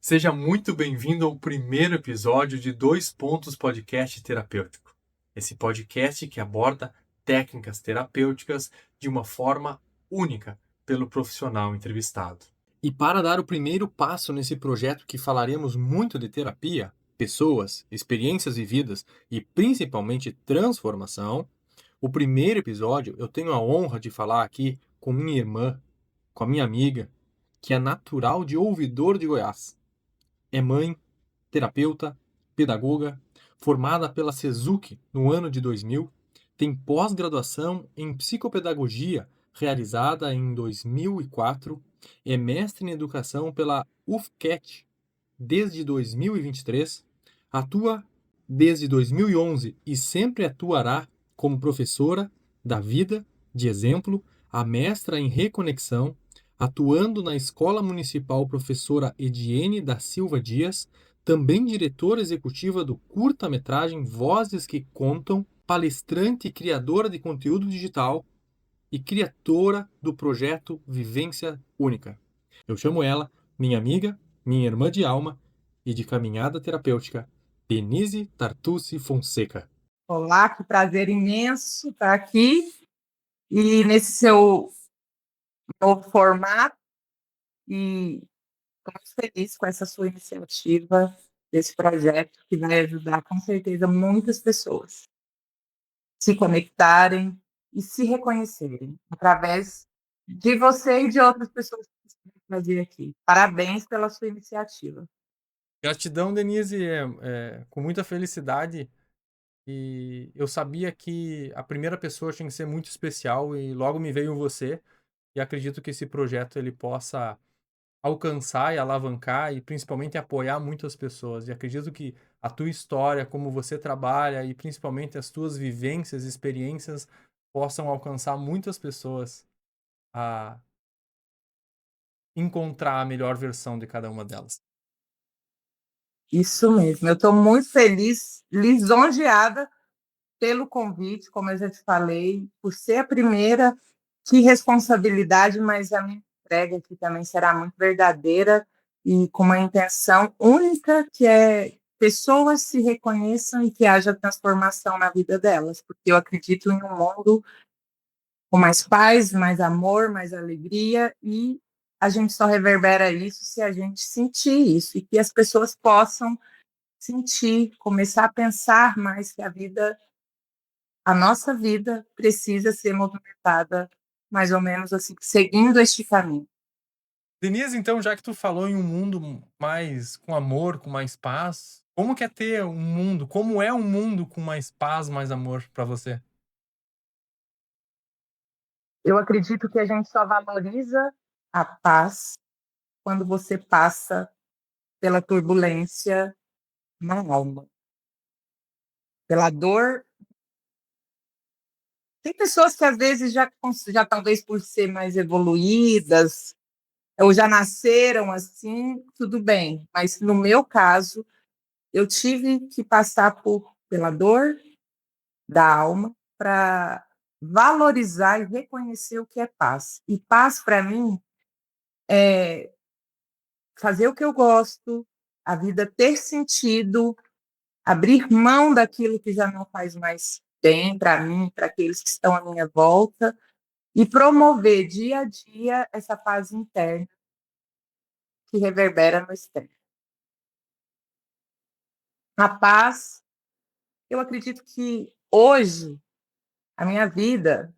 Seja muito bem-vindo ao primeiro episódio de Dois Pontos Podcast Terapêutico. Esse podcast que aborda técnicas terapêuticas de uma forma única pelo profissional entrevistado. E para dar o primeiro passo nesse projeto que falaremos muito de terapia, pessoas, experiências vividas e principalmente transformação, o primeiro episódio eu tenho a honra de falar aqui com minha irmã, com a minha amiga, que é natural de Ouvidor de Goiás. É mãe, terapeuta, pedagoga, formada pela Sezuc no ano de 2000, tem pós-graduação em psicopedagogia realizada em 2004, é mestre em educação pela UFCAT desde 2023, atua desde 2011 e sempre atuará como professora da vida, de exemplo, a mestra em reconexão, atuando na Escola Municipal Professora Ediene da Silva Dias, também diretora executiva do curta-metragem Vozes que Contam, palestrante e criadora de conteúdo digital e criadora do projeto Vivência Única. Eu chamo ela, minha amiga, minha irmã de alma e de caminhada terapêutica, Denise Tartucci Fonseca. Olá, que prazer imenso estar aqui e nesse seu novo formato, e estou muito feliz com essa sua iniciativa, desse projeto que vai ajudar com certeza muitas pessoas a se conectarem e se reconhecerem através de você e de outras pessoas que estão fazer aqui. Parabéns pela sua iniciativa. Gratidão, Denise, com muita felicidade. E eu sabia que a primeira pessoa tinha que ser muito especial e logo me veio você. E acredito que esse projeto ele possa alcançar e alavancar e principalmente apoiar muitas pessoas. E acredito que a tua história, como você trabalha e principalmente as tuas vivências, experiências possam alcançar muitas pessoas a encontrar a melhor versão de cada uma delas. Isso mesmo, eu estou muito feliz, lisonjeada pelo convite, como eu já te falei, por ser a primeira. Que responsabilidade, mas a minha entrega aqui também será muito verdadeira e com uma intenção única, que é pessoas se reconheçam e que haja transformação na vida delas, porque eu acredito em um mundo com mais paz, mais amor, mais alegria, e a gente só reverbera isso se a gente sentir isso, e que as pessoas possam sentir, começar a pensar mais que a nossa vida precisa ser movimentada mais ou menos assim, seguindo este caminho. Denise, então, já que tu falou em um mundo mais com amor, com mais paz, como que é ter um mundo, como é um mundo com mais paz, mais amor para você? Eu acredito que a gente só valoriza a paz quando você passa pela turbulência na alma, pela dor. Tem pessoas que às vezes já talvez por ser mais evoluídas ou já nasceram assim, tudo bem. Mas no meu caso, eu tive que passar pela dor da alma para valorizar e reconhecer o que é paz. E paz, para mim, é fazer o que eu gosto, a vida ter sentido, abrir mão daquilo que já não faz mais bem para mim, para aqueles que estão à minha volta, e promover dia a dia essa paz interna que reverbera no externo. A paz, eu acredito que hoje a minha vida,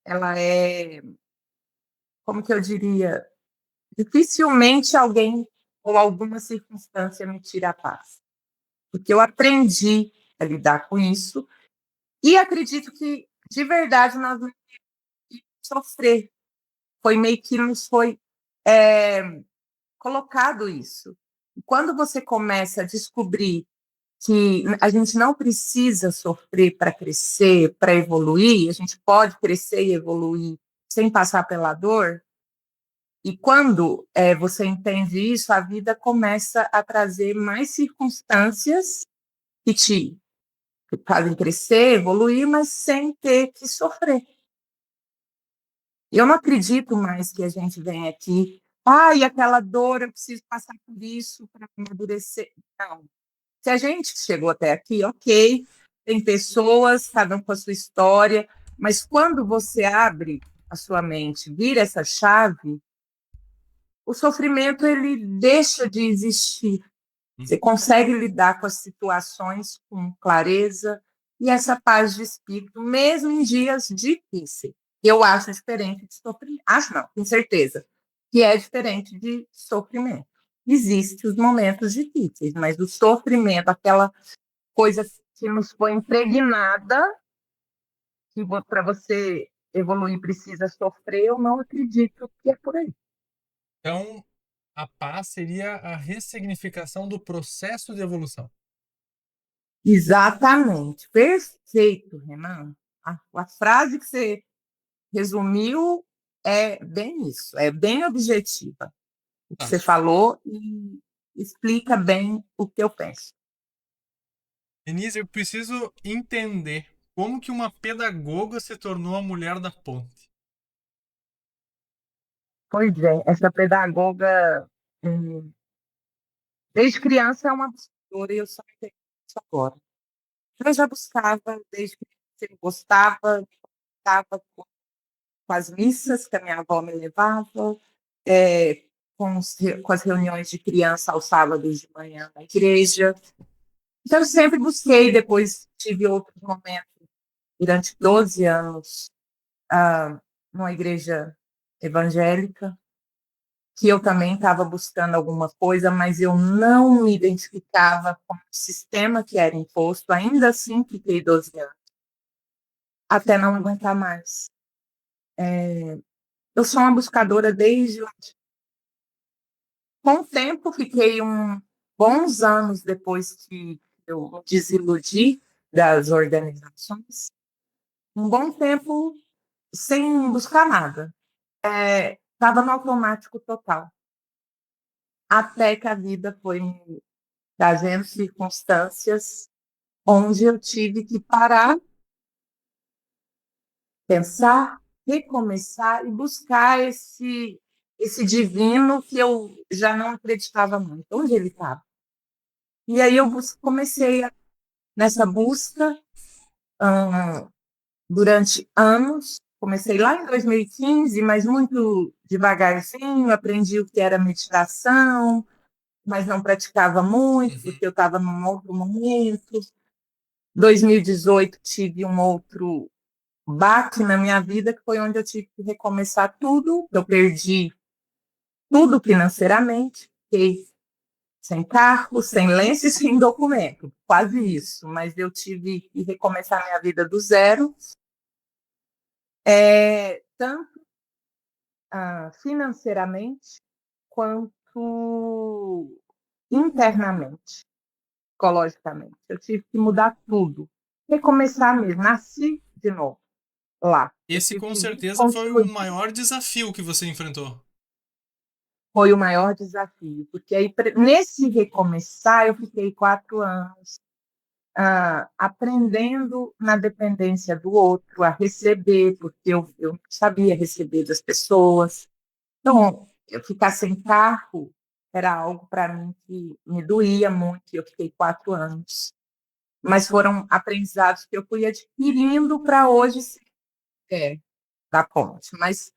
ela é, como que eu diria, dificilmente alguém ou alguma circunstância me tira a paz, porque eu aprendi a lidar com isso e acredito que, de verdade, nós não temos que sofrer. Foi meio que nos foi colocado isso. E quando você começa a descobrir que a gente não precisa sofrer para crescer, para evoluir, a gente pode crescer e evoluir sem passar pela dor. E quando você entende isso, a vida começa a trazer mais circunstâncias que te fazem crescer, evoluir, mas sem ter que sofrer. Eu não acredito mais que a gente vem aqui Ai, aquela dor, eu preciso passar por isso para amadurecer. Não. Se a gente chegou até aqui, ok, tem pessoas, cada um com a sua história, mas quando você abre a sua mente, vira essa chave, o sofrimento ele deixa de existir. Você consegue lidar com as situações com clareza e essa paz de espírito, mesmo em dias difíceis. Eu acho diferente de sofrimento. Acho não, com certeza, que é diferente de sofrimento. Existem os momentos difíceis, mas o sofrimento, aquela coisa que nos foi impregnada, que para você evoluir precisa sofrer, eu não acredito que é por aí. Então, a paz seria a ressignificação do processo de evolução. Exatamente. Perfeito, Renan. A frase que você resumiu é bem isso, é bem objetiva. O que Tá. você falou e explica bem o que eu penso. Denise, eu preciso entender como que uma pedagoga se tornou a mulher da ponte. Pois é, essa pedagoga, desde criança, é uma buscadora e eu só entendi isso agora. Eu já buscava, desde que eu gostava com as missas que a minha avó me levava, é, com as reuniões de criança aos sábados de manhã na igreja. Então, eu sempre busquei, depois tive outros momentos, durante 12 anos, numa igreja evangélica, que eu também estava buscando alguma coisa, mas eu não me identificava com o sistema que era imposto, ainda assim fiquei 12 anos, até não aguentar mais. Eu sou uma buscadora desde lá. Com o tempo, fiquei bons anos depois que eu me desiludi das organizações, um bom tempo sem buscar nada. Estava no automático total. Até que a vida foi me trazendo circunstâncias onde eu tive que parar, pensar, recomeçar e buscar esse divino que eu já não acreditava muito. Onde ele estava? E aí eu comecei nessa busca durante anos. Comecei lá em 2015, mas muito devagarzinho, aprendi o que era meditação, mas não praticava muito, porque eu estava num outro momento. 2018 tive um outro baque na minha vida, que foi onde eu tive que recomeçar tudo. Eu perdi tudo financeiramente, fiquei sem carro, sem lenço e sem documento, quase isso. Mas eu tive que recomeçar minha vida do zero, tanto financeiramente quanto internamente, psicologicamente. Eu tive que mudar tudo, recomeçar mesmo, nasci de novo lá. Eu Esse tive com que certeza foi o reconstruir. maior desafio que você enfrentou. Foi o maior desafio, porque aí, nesse recomeçar, eu fiquei 4 anos aprendendo na dependência do outro, a receber, porque eu não sabia receber das pessoas. Então, eu ficar sem carro era algo para mim que me doía muito, e eu fiquei 4 anos. Mas foram aprendizados que eu fui adquirindo para hoje ser da ponte. Mas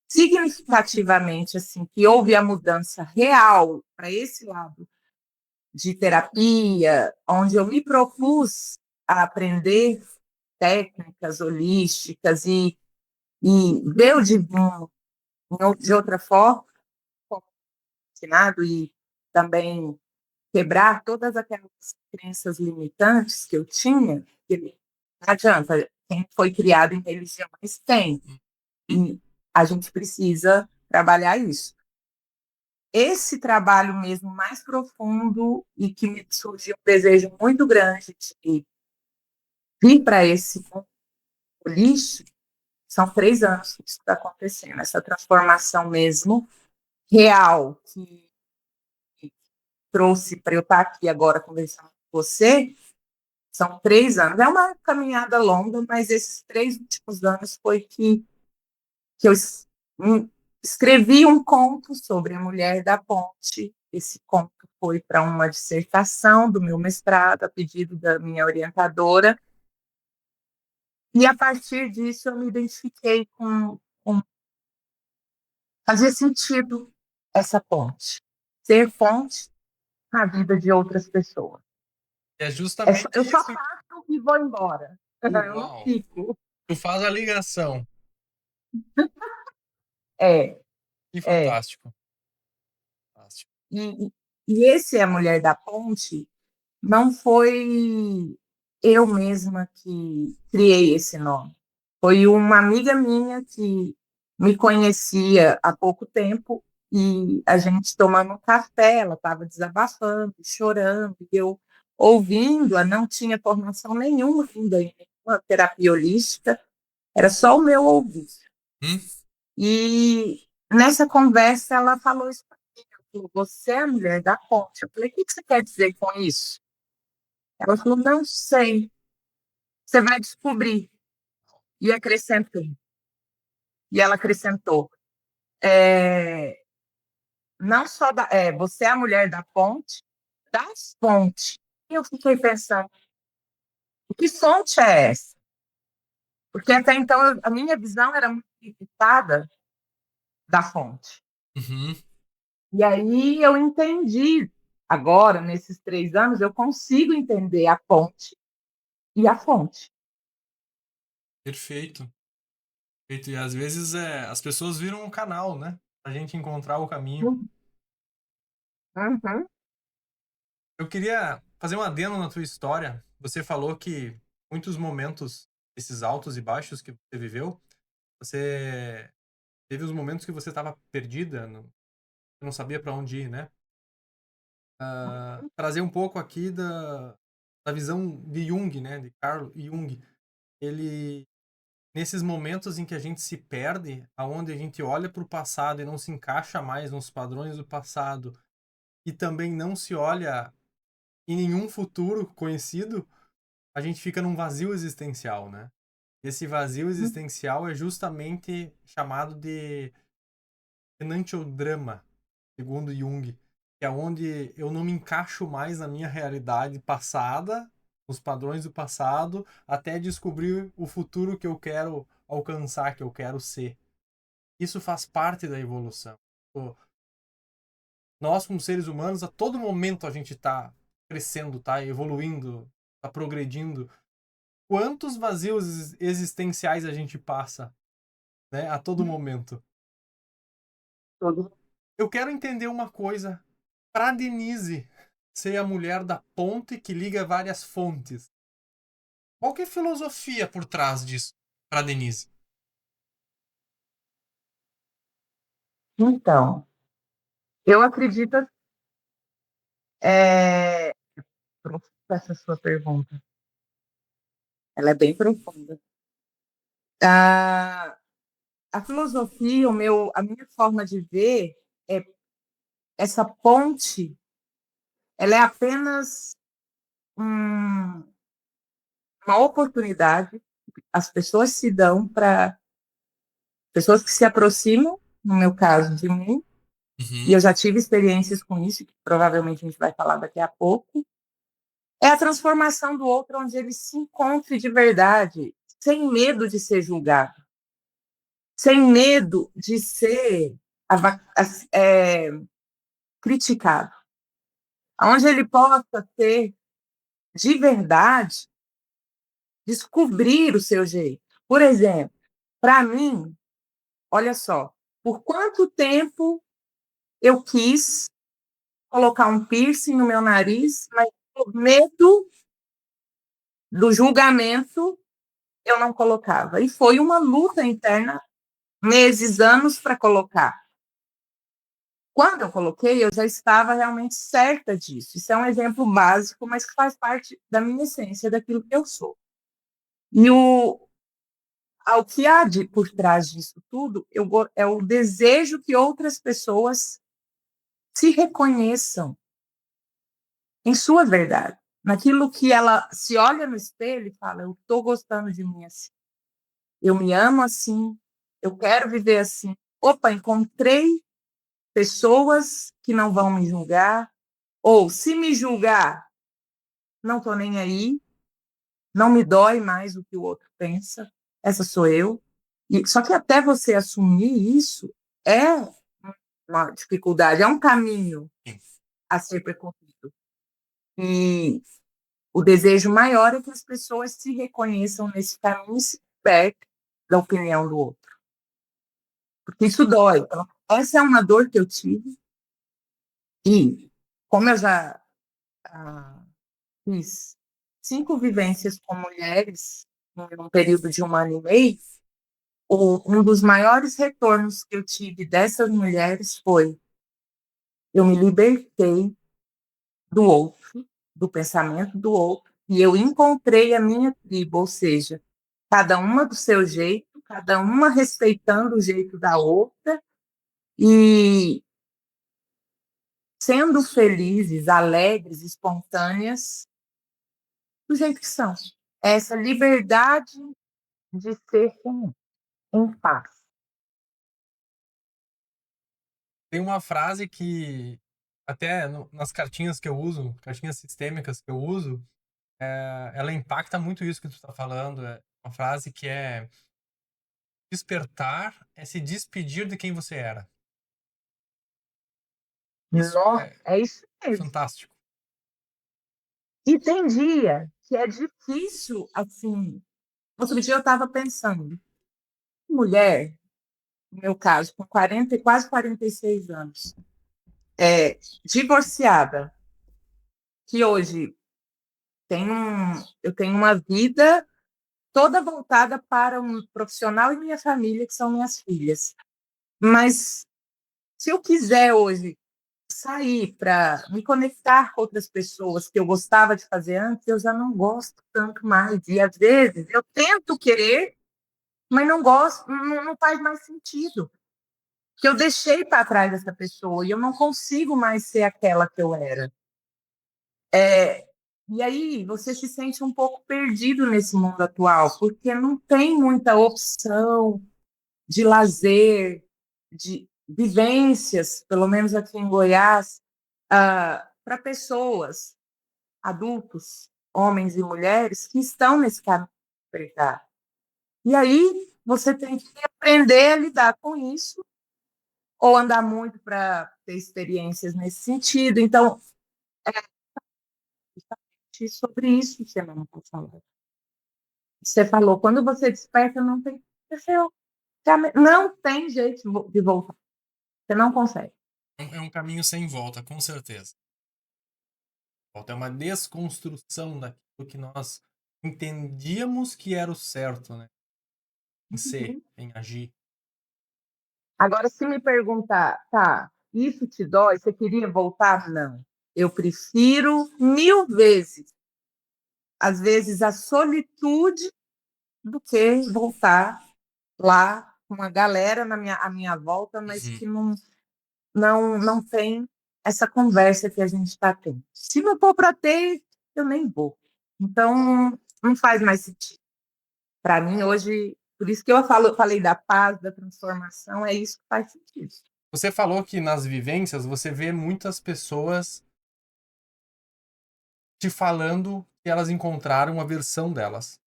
significativamente, assim, que houve a mudança real para esse lado de terapia, onde eu me propus a aprender técnicas holísticas e ver o divino de outra forma, como ensinado, e também quebrar todas aquelas crenças limitantes que eu tinha, que não adianta, quem foi criado em religiões tem, e a gente precisa trabalhar isso. Esse trabalho mesmo mais profundo e que me surgiu um desejo muito grande de vir para esse lixo, são 3 anos que isso está acontecendo, essa transformação mesmo real que trouxe para eu estar aqui agora conversando com você, são 3 anos. É uma caminhada longa, mas esses 3 últimos anos foi que eu escrevi um conto sobre a mulher da ponte. Esse conto foi para uma dissertação do meu mestrado, a pedido da minha orientadora. E a partir disso eu me identifiquei com fazia sentido essa ponte, ser ponte na vida de outras pessoas. É justamente Eu só isso. faço e vou embora. Eu não Uau! fico. Tu faz a ligação. É, Que é. fantástico. Fantástico. E, e esse é a Mulher da Ponte. Não foi eu mesma que criei esse nome. Foi uma amiga minha que me conhecia há pouco tempo e a gente tomando um café, ela estava desabafando, chorando, e eu ouvindo-a, não tinha formação nenhuma ainda em nenhuma terapia holística, era só o meu ouvir. Hum? E nessa conversa ela falou isso para mim, ela falou, você é a mulher da ponte. Eu falei, o que você quer dizer com isso? Ela falou, não sei, você vai descobrir. E acrescentou. E ela acrescentou, é, não só você é a mulher da ponte, das fontes. E eu fiquei pensando, que fonte é essa? Porque até então a minha visão era muito limitada da fonte. Uhum. E aí eu entendi, agora, nesses 3 anos, eu consigo entender a ponte e a fonte. Perfeito. Perfeito. E às vezes as pessoas viram um canal, né? Pra gente encontrar o caminho. Uhum. Eu queria fazer um adendo na tua história. Você falou que muitos momentos, esses altos e baixos que você viveu, você teve os momentos que você estava perdida, não sabia para onde ir, né? Trazer um pouco aqui da visão de Jung, né? De Carl Jung. Ele, nesses momentos em que a gente se perde, aonde a gente olha para o passado e não se encaixa mais nos padrões do passado, e também não se olha em nenhum futuro conhecido, a gente fica num vazio existencial, né? Esse vazio existencial é justamente chamado de enantiodrama, segundo Jung, que é onde eu não me encaixo mais na minha realidade passada, nos padrões do passado, até descobrir o futuro que eu quero alcançar, que eu quero ser. Isso faz parte da evolução. Nós, como seres humanos, a todo momento a gente está crescendo, está evoluindo, está progredindo. Quantos vazios existenciais a gente passa, né, a todo momento? Todo. Eu quero entender uma coisa. Para Denise ser a mulher da ponte que liga várias fontes, qual que é a filosofia por trás disso para Denise? Então, eu acredito, profunda essa sua pergunta. Ela é bem profunda. A, a filosofia, a minha forma de ver é essa ponte, ela é apenas uma oportunidade, as pessoas se dão para pessoas que se aproximam, no meu caso, de mim, e Uhum. eu já tive experiências com isso, que provavelmente a gente vai falar daqui a pouco, é a transformação do outro onde ele se encontre de verdade, sem medo de ser julgado, sem medo de ser é, criticado, onde ele possa ter, de verdade, descobrir o seu jeito. Por exemplo, para mim, olha só, por quanto tempo eu quis colocar um piercing no meu nariz, mas por medo do julgamento eu não colocava. E foi uma luta interna, meses, anos para colocar. Quando eu coloquei, eu já estava realmente certa disso. Isso é um exemplo básico, mas que faz parte da minha essência, daquilo que eu sou. E ao que há por trás disso tudo, é o desejo que outras pessoas se reconheçam em sua verdade, naquilo que ela se olha no espelho e fala: eu estou gostando de mim assim, eu me amo assim, eu quero viver assim, opa, encontrei pessoas que não vão me julgar, ou se me julgar, não estou nem aí, não me dói mais o que o outro pensa, essa sou eu. Só que até você assumir isso é uma dificuldade, é um caminho a ser percorrido. E o desejo maior é que as pessoas se reconheçam nesse caminho e se libertem da opinião do outro. Porque isso dói. Então, essa é uma dor que eu tive. E, como eu já fiz 5 vivências com mulheres, num período de 1 ano e meio, um dos maiores retornos que eu tive dessas mulheres foi: eu me libertei do outro, do pensamento do outro, e eu encontrei a minha tribo, ou seja, cada uma do seu jeito, cada uma respeitando o jeito da outra e sendo felizes, alegres, espontâneas, do jeito que são. Essa liberdade de ser em paz. Tem uma frase que, até nas cartinhas que eu uso, cartinhas sistêmicas que eu uso, ela impacta muito isso que tu está falando. É uma frase que é: despertar é se despedir de quem você era. Isso É isso mesmo. fantástico. E tem dia que é difícil, assim. Outro dia eu estava pensando, mulher, no meu caso, com 40, quase 46 anos, divorciada, que hoje eu tenho uma vida toda voltada para um profissional e minha família, que são minhas filhas. Mas se eu quiser hoje sair para me conectar com outras pessoas que eu gostava de fazer antes, eu já não gosto tanto mais. E às vezes eu tento querer, mas não gosto, não faz mais sentido. Que eu deixei para trás essa pessoa e eu não consigo mais ser aquela que eu era. E aí você se sente um pouco perdido nesse mundo atual, porque não tem muita opção de lazer, de vivências, pelo menos aqui em Goiás, para pessoas, adultos, homens e mulheres, que estão nesse caminho de despertar. E aí você tem que aprender a lidar com isso, ou andar muito para ter experiências nesse sentido. Então, sobre isso semana passada. Você falou, quando você desperta, não tem não tem jeito de voltar. Você não consegue. É um caminho sem volta, com certeza. É uma desconstrução daquilo que nós entendíamos que era o certo, né? Em ser, em agir. Agora, se me perguntar, tá, isso te dói? Você queria voltar? Não. Eu prefiro 1000 vezes, às vezes, a solitude do que voltar lá com uma galera à minha volta, mas que não tem essa conversa que a gente está tendo. Se não for para ter, eu nem vou. Então, não faz mais sentido. Para mim, hoje, por isso que falei da paz, da transformação, é isso que faz sentido. Você falou que nas vivências você vê muitas pessoas te falando que elas encontraram a versão delas.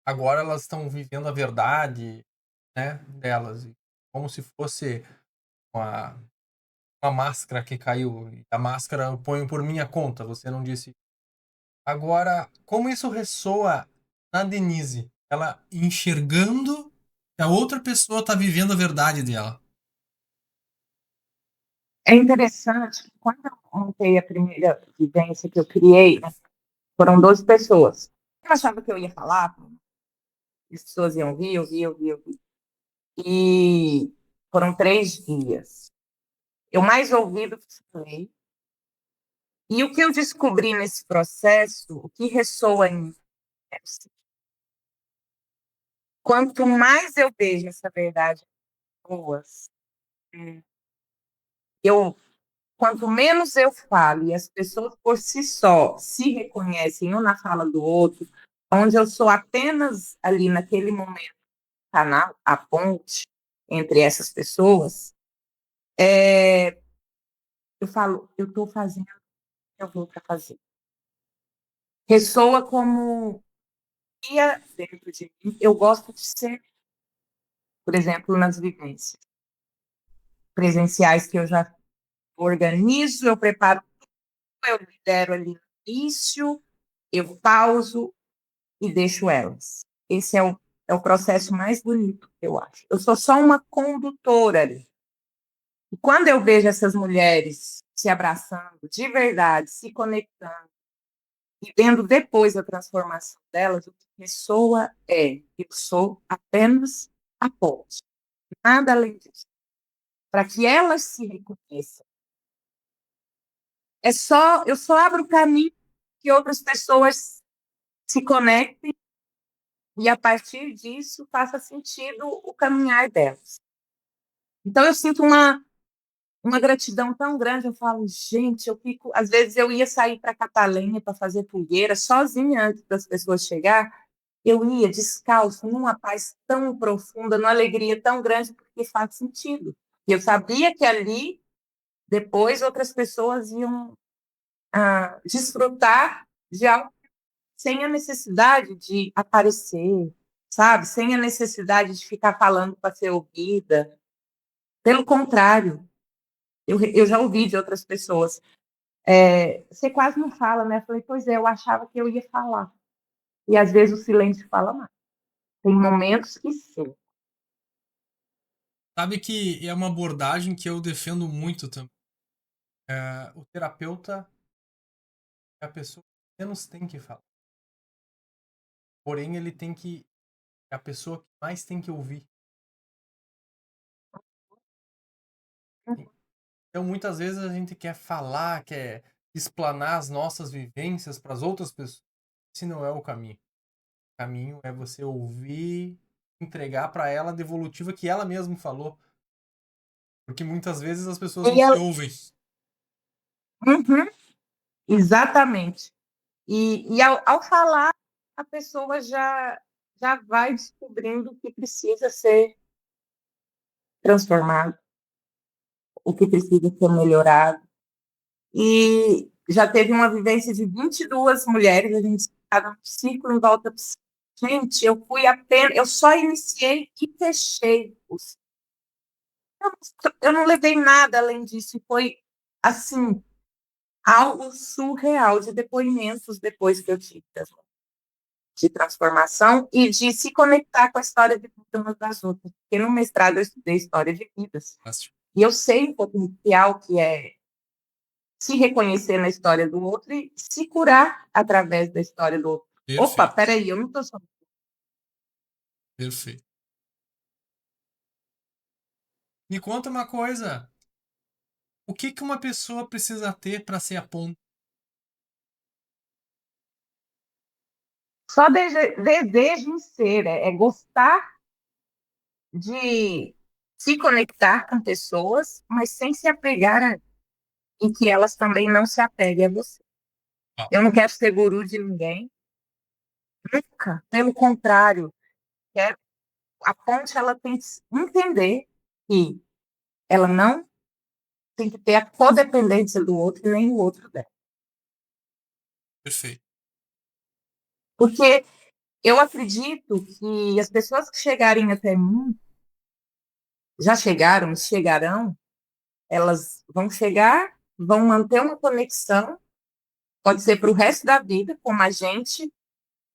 Agora elas estão vivendo a verdade, né, delas, como se fosse uma, uma máscara que caiu. A máscara eu ponho por minha conta, você não disse. Agora, como isso ressoa na Denise? Ela enxergando que a outra pessoa está vivendo a verdade dela. É interessante que quando eu montei a primeira vivência que eu criei, né, foram 12 pessoas. Eu achava que eu ia falar, as pessoas iam vir, eu vi. E foram 3 dias. Eu mais ouvi do que falei. E o que eu descobri nesse processo, o que ressoa em mim, é o seguinte: quanto mais eu vejo essa verdade em pessoas, eu, quanto menos eu falo e as pessoas por si só se reconhecem um na fala do outro, onde eu sou apenas ali naquele momento canal, a ponte, entre essas pessoas, eu falo, eu estou fazendo o que eu vou para fazer. Ressoa como ia dentro de mim. Eu gosto de ser, por exemplo, nas vivências presenciais que eu já organizo, eu preparo, eu lidero ali no início, eu pauso e deixo elas. Esse é o processo mais bonito, eu acho. Eu sou só uma condutora ali. E quando eu vejo essas mulheres se abraçando de verdade, se conectando, e vendo depois a transformação delas, o que ressoa é: eu sou apenas a ponte, nada além disso. Para que elas se reconheçam. Eu só abro o caminho que outras pessoas se conectem e, a partir disso, faça sentido o caminhar delas. Então, eu sinto uma gratidão tão grande. Eu falo, gente, eu fico. Às vezes eu ia sair para Catalunha para fazer fogueira sozinha antes das pessoas chegar. Eu ia descalço, numa paz tão profunda, numa alegria tão grande, porque faz sentido. E eu sabia que ali, depois, outras pessoas iam desfrutar de algo sem a necessidade de aparecer, sabe? Sem a necessidade de ficar falando para ser ouvida. Pelo contrário, eu já ouvi de outras pessoas. Você quase não fala, né? Eu falei, pois é, eu achava que eu ia falar. E às vezes o silêncio fala mais. Tem momentos que sim. Sabe que é uma abordagem que eu defendo muito também. O terapeuta é a pessoa que menos tem que falar. Porém, ele tem que. É a pessoa que mais tem que ouvir. Então, muitas vezes a gente quer falar, quer explanar as nossas vivências para as outras pessoas. Esse não é o caminho. O caminho é você ouvir, entregar para ela a devolutiva que ela mesma falou. Porque muitas vezes as pessoas não E se ela, ouvem. uhum, exatamente. E ao falar, a pessoa já vai descobrindo o que precisa ser transformado, o que precisa ser melhorado. E já teve uma vivência de 22 mulheres, a gente estava no círculo em volta. Gente, eu só iniciei e fechei os. Eu não levei nada além disso, e foi assim, algo surreal de depoimentos depois que eu tive de transformação e de se conectar com a história de vida umas das outras. Porque no mestrado eu estudei história de vidas. E eu sei o potencial que é se reconhecer na história do outro e se curar através da história do outro. Opa, Perfeito. peraí, eu não estou só. Perfeito. Me conta uma coisa. O que que uma pessoa precisa ter para ser a ponta? Só desejo em ser, gostar de se conectar com pessoas, mas sem se apegar e que elas também não se apeguem a você. Ah, Eu não quero ser guru de ninguém, nunca. Pelo contrário, quero, a ponte ela tem que entender que ela não tem que ter a codependência do outro e nem o outro dela. perfeito. Porque eu acredito que as pessoas que chegarem até mim, já chegaram, chegarão, elas vão chegar, vão manter uma conexão, pode ser para o resto da vida, como a gente,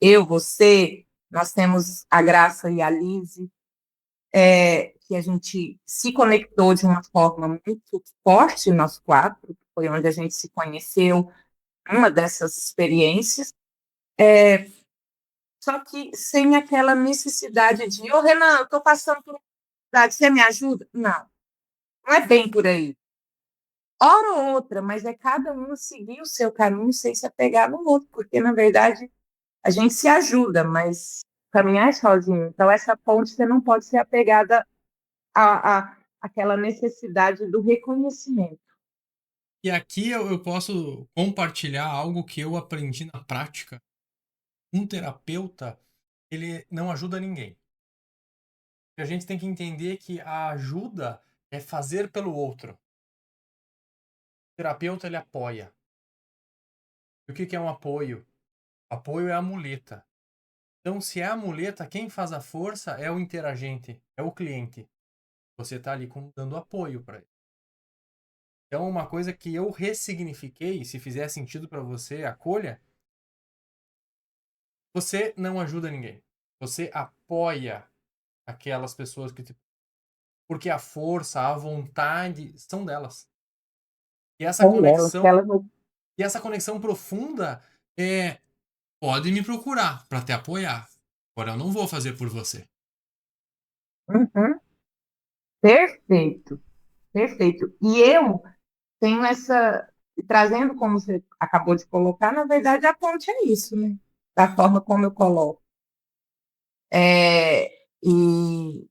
eu, você, nós temos a Graça e a Lise, que a gente se conectou de uma forma muito forte, nós quatro, foi onde a gente se conheceu, uma dessas experiências, só que sem aquela necessidade de, ô Renan, eu estou passando por uma dificuldade, você me ajuda? Não, não é bem por aí. Hora ou outra, mas é cada um seguir o seu caminho sem se apegar no outro, porque, na verdade, a gente se ajuda, mas caminhar sozinho. Então, essa ponte você não pode ser apegada àquela necessidade do reconhecimento. E aqui eu posso compartilhar algo que eu aprendi na prática. Um terapeuta, ele não ajuda ninguém. A gente tem que entender que a ajuda é fazer pelo outro. O terapeuta, ele apoia. E o que é um apoio? Apoio é a muleta. Então, se é a muleta, quem faz a força é o interagente, é o cliente. Você está ali dando apoio para ele. Então, uma coisa que eu ressignifiquei, se fizer sentido para você, acolha. Você não ajuda ninguém. Você apoia aquelas pessoas que porque a força, a vontade são delas. E essa Com ela, que conexão, ela não. e essa conexão profunda pode me procurar para te apoiar. Agora eu não vou fazer por você. Uhum. Perfeito, perfeito. E eu tenho essa, trazendo como você acabou de colocar, na verdade a ponte é isso, né? Da forma como eu coloco. E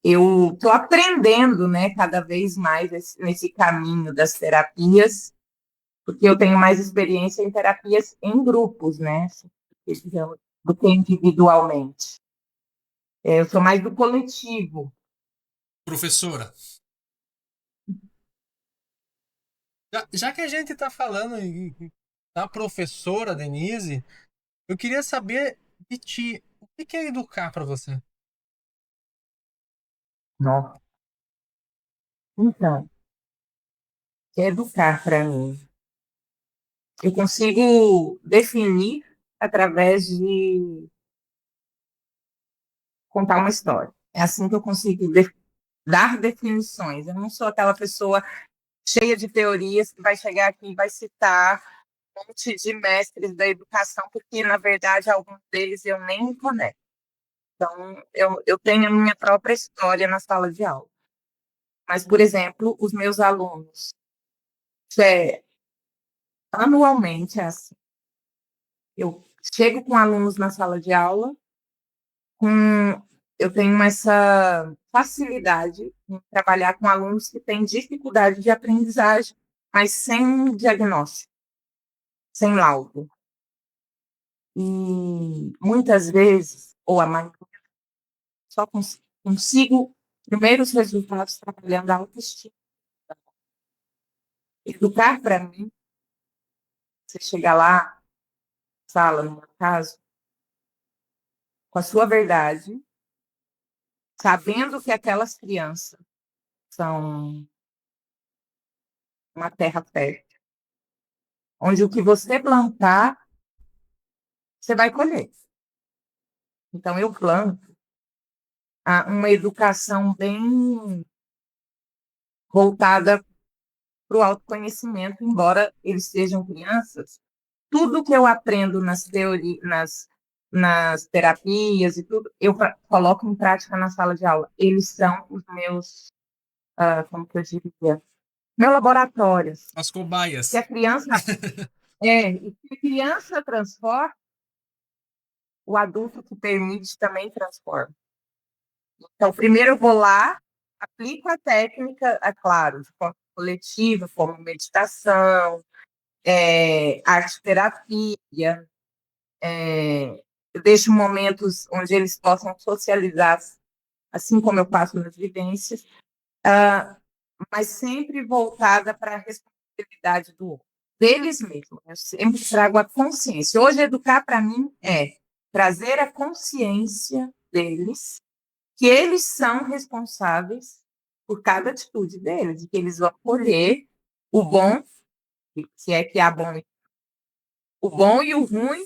eu estou aprendendo, né, cada vez mais nesse caminho das terapias, porque eu tenho mais experiência em terapias em grupos, né, do que individualmente. Eu sou mais do coletivo. Professora, já que a gente está falando da professora Denise, eu queria saber de ti, o que é educar para você? Nossa. Então, educar para mim, eu consigo definir através de contar uma história. É assim que eu consigo dar definições. Eu não sou aquela pessoa cheia de teorias que vai chegar aqui e vai citar um monte de mestres da educação, porque, na verdade, alguns deles eu nem me conecto. Então, eu tenho a minha própria história na sala de aula. Mas, por exemplo, os meus alunos, é, anualmente é assim. Eu chego com alunos na sala de aula, com, eu tenho essa facilidade em trabalhar com alunos que têm dificuldade de aprendizagem, mas sem diagnóstico, sem laudo. E muitas vezes, ou a maioria, só consigo primeiros resultados trabalhando a autoestima. Educar para mim, você chegar lá, sala, no meu caso, com a sua verdade, sabendo que aquelas crianças são uma terra fértil, onde o que você plantar, você vai colher. Então, eu planto uma educação bem voltada para o autoconhecimento, embora eles sejam crianças. Tudo que eu aprendo nas teorias, nas terapias e tudo, eu coloco em prática na sala de aula. Eles são os meus, como que eu diria, meus laboratórios. As Se a cobaias. criança e se a criança transforma, o adulto que permite também transforma. Então, primeiro eu vou lá, aplico a técnica, é claro, de forma coletiva, como meditação, arte-terapia, eu deixo momentos onde eles possam socializar, assim como eu faço nas vivências, mas sempre voltada para a responsabilidade do outro, deles mesmos. Eu sempre trago a consciência. Hoje, educar para mim é trazer a consciência deles, que eles são responsáveis por cada atitude deles, e que eles vão colher o bom, se é que há bom, o bom e o ruim,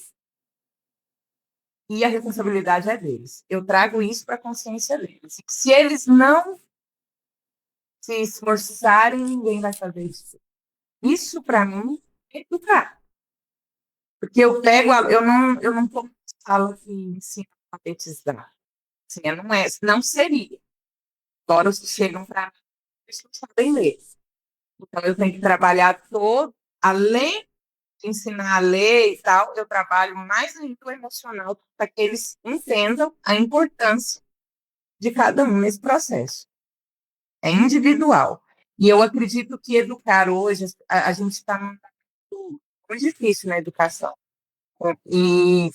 e a responsabilidade é deles. Eu trago isso para a consciência deles. Se eles não se esforçarem, ninguém vai fazer isso. Isso, para mim, é educar. Porque eu não estou sala que ensina a alfabetizar. Assim, não seria. Agora, os que chegam para mim, eles não sabem ler. Então, eu tenho que trabalhar além de ensinar a ler e tal, eu trabalho mais ainda o emocional para que eles entendam a importância de cada um nesse processo. É individual. E eu acredito que educar hoje, a gente está num momento muito difícil na educação. E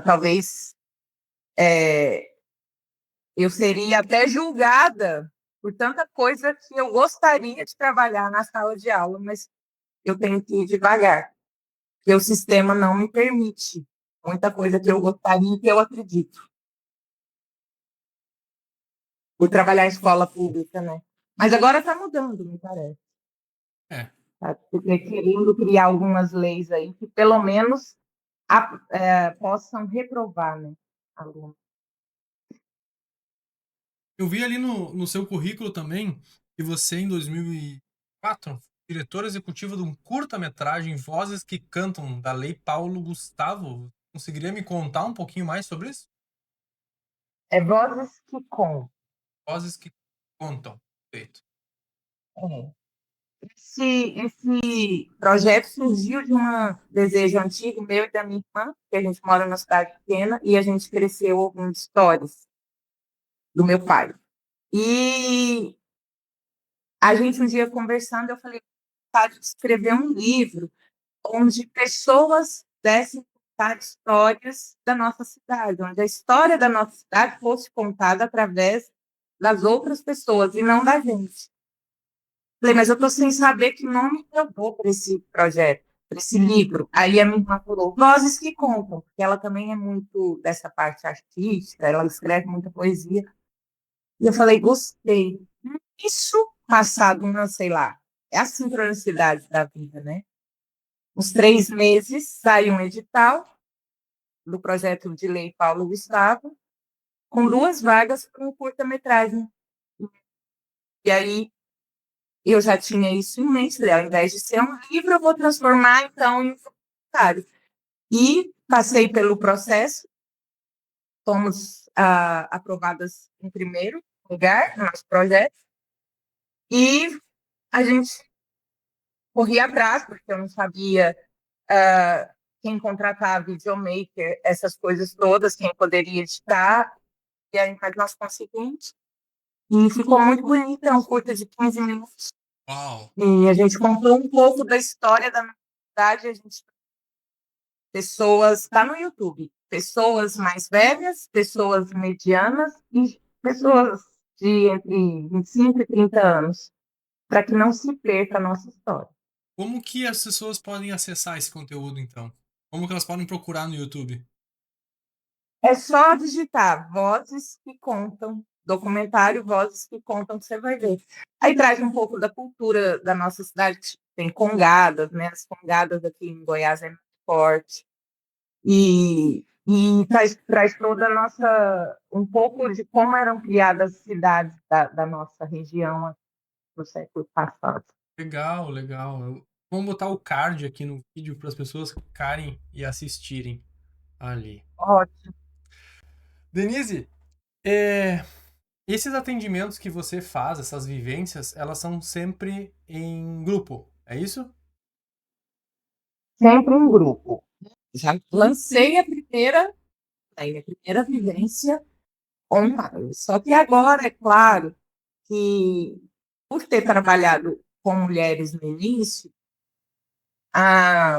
talvez eu seria até julgada por tanta coisa que eu gostaria de trabalhar na sala de aula, mas eu tenho que ir devagar, porque o sistema não me permite muita coisa que eu gostaria e que eu acredito, por trabalhar em escola pública, né? Mas agora está mudando, me parece. É. Tá querendo criar algumas leis aí que, pelo menos, possam reprovar, né, alunos. Eu vi ali no seu currículo também que você, em 2004, diretora executiva de um curta-metragem Vozes que Cantam, da Lei Paulo Gustavo. Conseguiria me contar um pouquinho mais sobre isso? É vozes que contam. Vozes que Contam. Feito. É. Esse projeto surgiu de um desejo antigo meu e da minha irmã, que a gente mora numa cidade pequena, e a gente cresceu ouvindo histórias do meu pai. E a gente um dia conversando, eu falei, vontade de escrever um livro onde pessoas dessem contar histórias da nossa cidade, onde a história da nossa cidade fosse contada através das outras pessoas e não da gente. Falei, mas eu estou sem saber que nome eu dou para esse projeto, para esse livro. Aí a minha irmã falou, Vozes que Contam, porque ela também é muito dessa parte artística, ela escreve muita poesia. E eu falei, gostei. Isso passado, não sei lá, é a sincronicidade da vida, né? Uns 3 meses, saiu um edital do projeto de lei Paulo Gustavo, com 2 vagas para um curta-metragem. E aí eu já tinha isso em mente, falei, ao invés de ser um livro, eu vou transformar, então, em um documentário. E passei pelo processo, fomos aprovadas em primeiro lugar no nosso projeto, e a gente corria atrás, porque eu não sabia quem contratar videomaker, essas coisas todas, quem poderia editar, e aí mas nós conseguimos. E ficou muito bonito, é um curta de 15 minutos. Uau! E a gente contou um pouco da história da cidade, a gente pessoas, está no YouTube, pessoas mais velhas, pessoas medianas e pessoas de entre 25 e 30 anos, para que não se perca a nossa história. Como que as pessoas podem acessar esse conteúdo, então? Como que elas podem procurar no YouTube? É só digitar Vozes que Contam, documentário Vozes que Contam, que você vai ver. Aí traz um pouco da cultura da nossa cidade, que tem congadas, né? As congadas aqui em Goiás é muito forte. E traz toda a nossa, um pouco de como eram criadas as cidades da nossa região no século passado. Legal, legal. Vamos botar o card aqui no vídeo para as pessoas clicarem e assistirem ali. Ótimo. Denise, esses atendimentos que você faz, essas vivências, elas são sempre em grupo, é isso? Sempre um grupo. Já lancei a primeira vivência online. Só que agora, é claro, que por ter trabalhado com mulheres no início, a,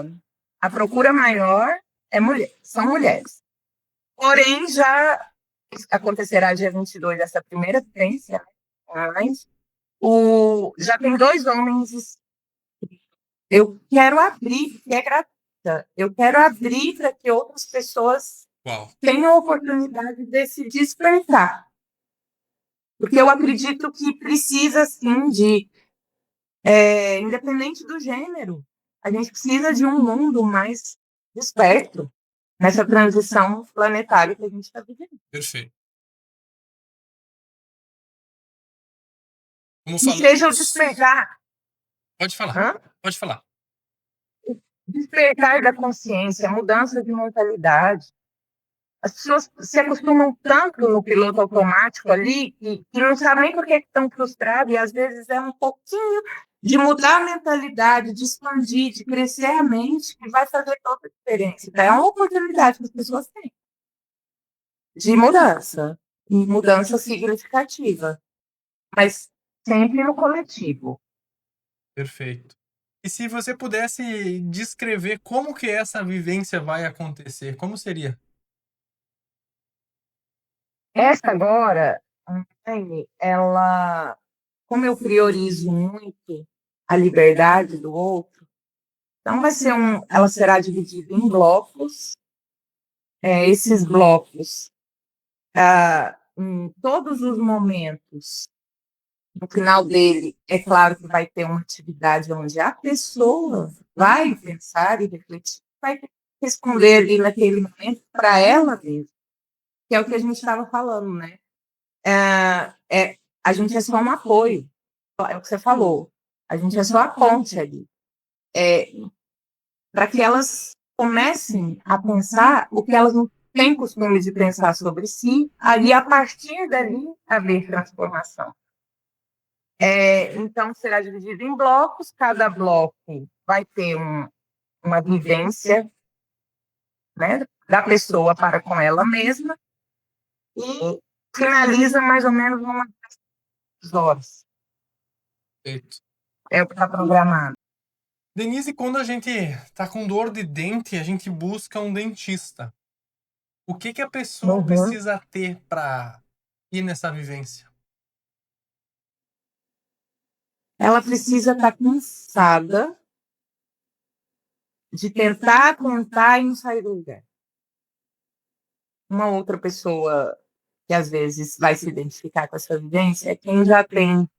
a procura maior são mulheres. Porém, já acontecerá dia 22 essa primeira vivência, mas já tem 2 homens. Eu quero abrir, que é gratuita. Eu quero abrir para que outras pessoas Uau. tenham a oportunidade de se despertar. Porque eu acredito que precisa, sim, independente do gênero, a gente precisa de um mundo mais desperto nessa transição planetária que a gente está vivendo. Perfeito. Como E falamos... seja o despertar. Pode falar, Hã? pode falar. Despertar da consciência, mudança de mentalidade. As pessoas se acostumam tanto no piloto automático ali que não sabem por que estão frustradas, e às vezes é um pouquinho de mudar a mentalidade, de expandir, de crescer a mente, que vai fazer toda a diferença. Então, é uma oportunidade que as pessoas têm de mudança, e mudança significativa, mas sempre no coletivo. Perfeito. E se você pudesse descrever como que essa vivência vai acontecer, como seria? Essa agora, online, ela, como eu priorizo muito a liberdade do outro, então ela será dividida em blocos. Esses blocos, em todos os momentos, no final dele, é claro que vai ter uma atividade onde a pessoa vai pensar e refletir, vai responder ali naquele momento para ela mesma, que é o que a gente estava falando, né? A gente é só um apoio, é o que você falou, a gente é só a ponte ali, para que elas comecem a pensar o que elas não têm costume de pensar sobre si, ali a partir dali haver transformação. Então, será dividido em blocos, cada bloco vai ter uma vivência, né, da pessoa para com ela mesma e finaliza mais ou menos umas 2 horas. Perfeito. É o que está programado. Denise, quando a gente tá com dor de dente, a gente busca um dentista. O que a pessoa precisa ter para ir nessa vivência? Ela precisa estar cansada de tentar e não sair do lugar. Uma outra pessoa que às vezes vai se identificar com essa vivência é quem já tem,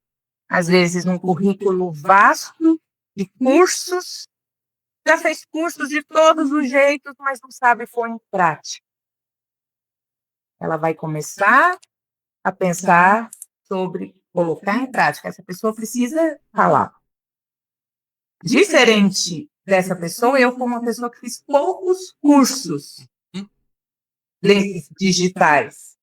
às vezes, um currículo vasto de cursos, já fez cursos de todos os jeitos, mas não sabe pôr em prática. Ela vai começar a pensar sobre colocar em prática. Essa pessoa precisa falar. Diferente dessa pessoa, eu fui uma pessoa que fiz poucos cursos digitais,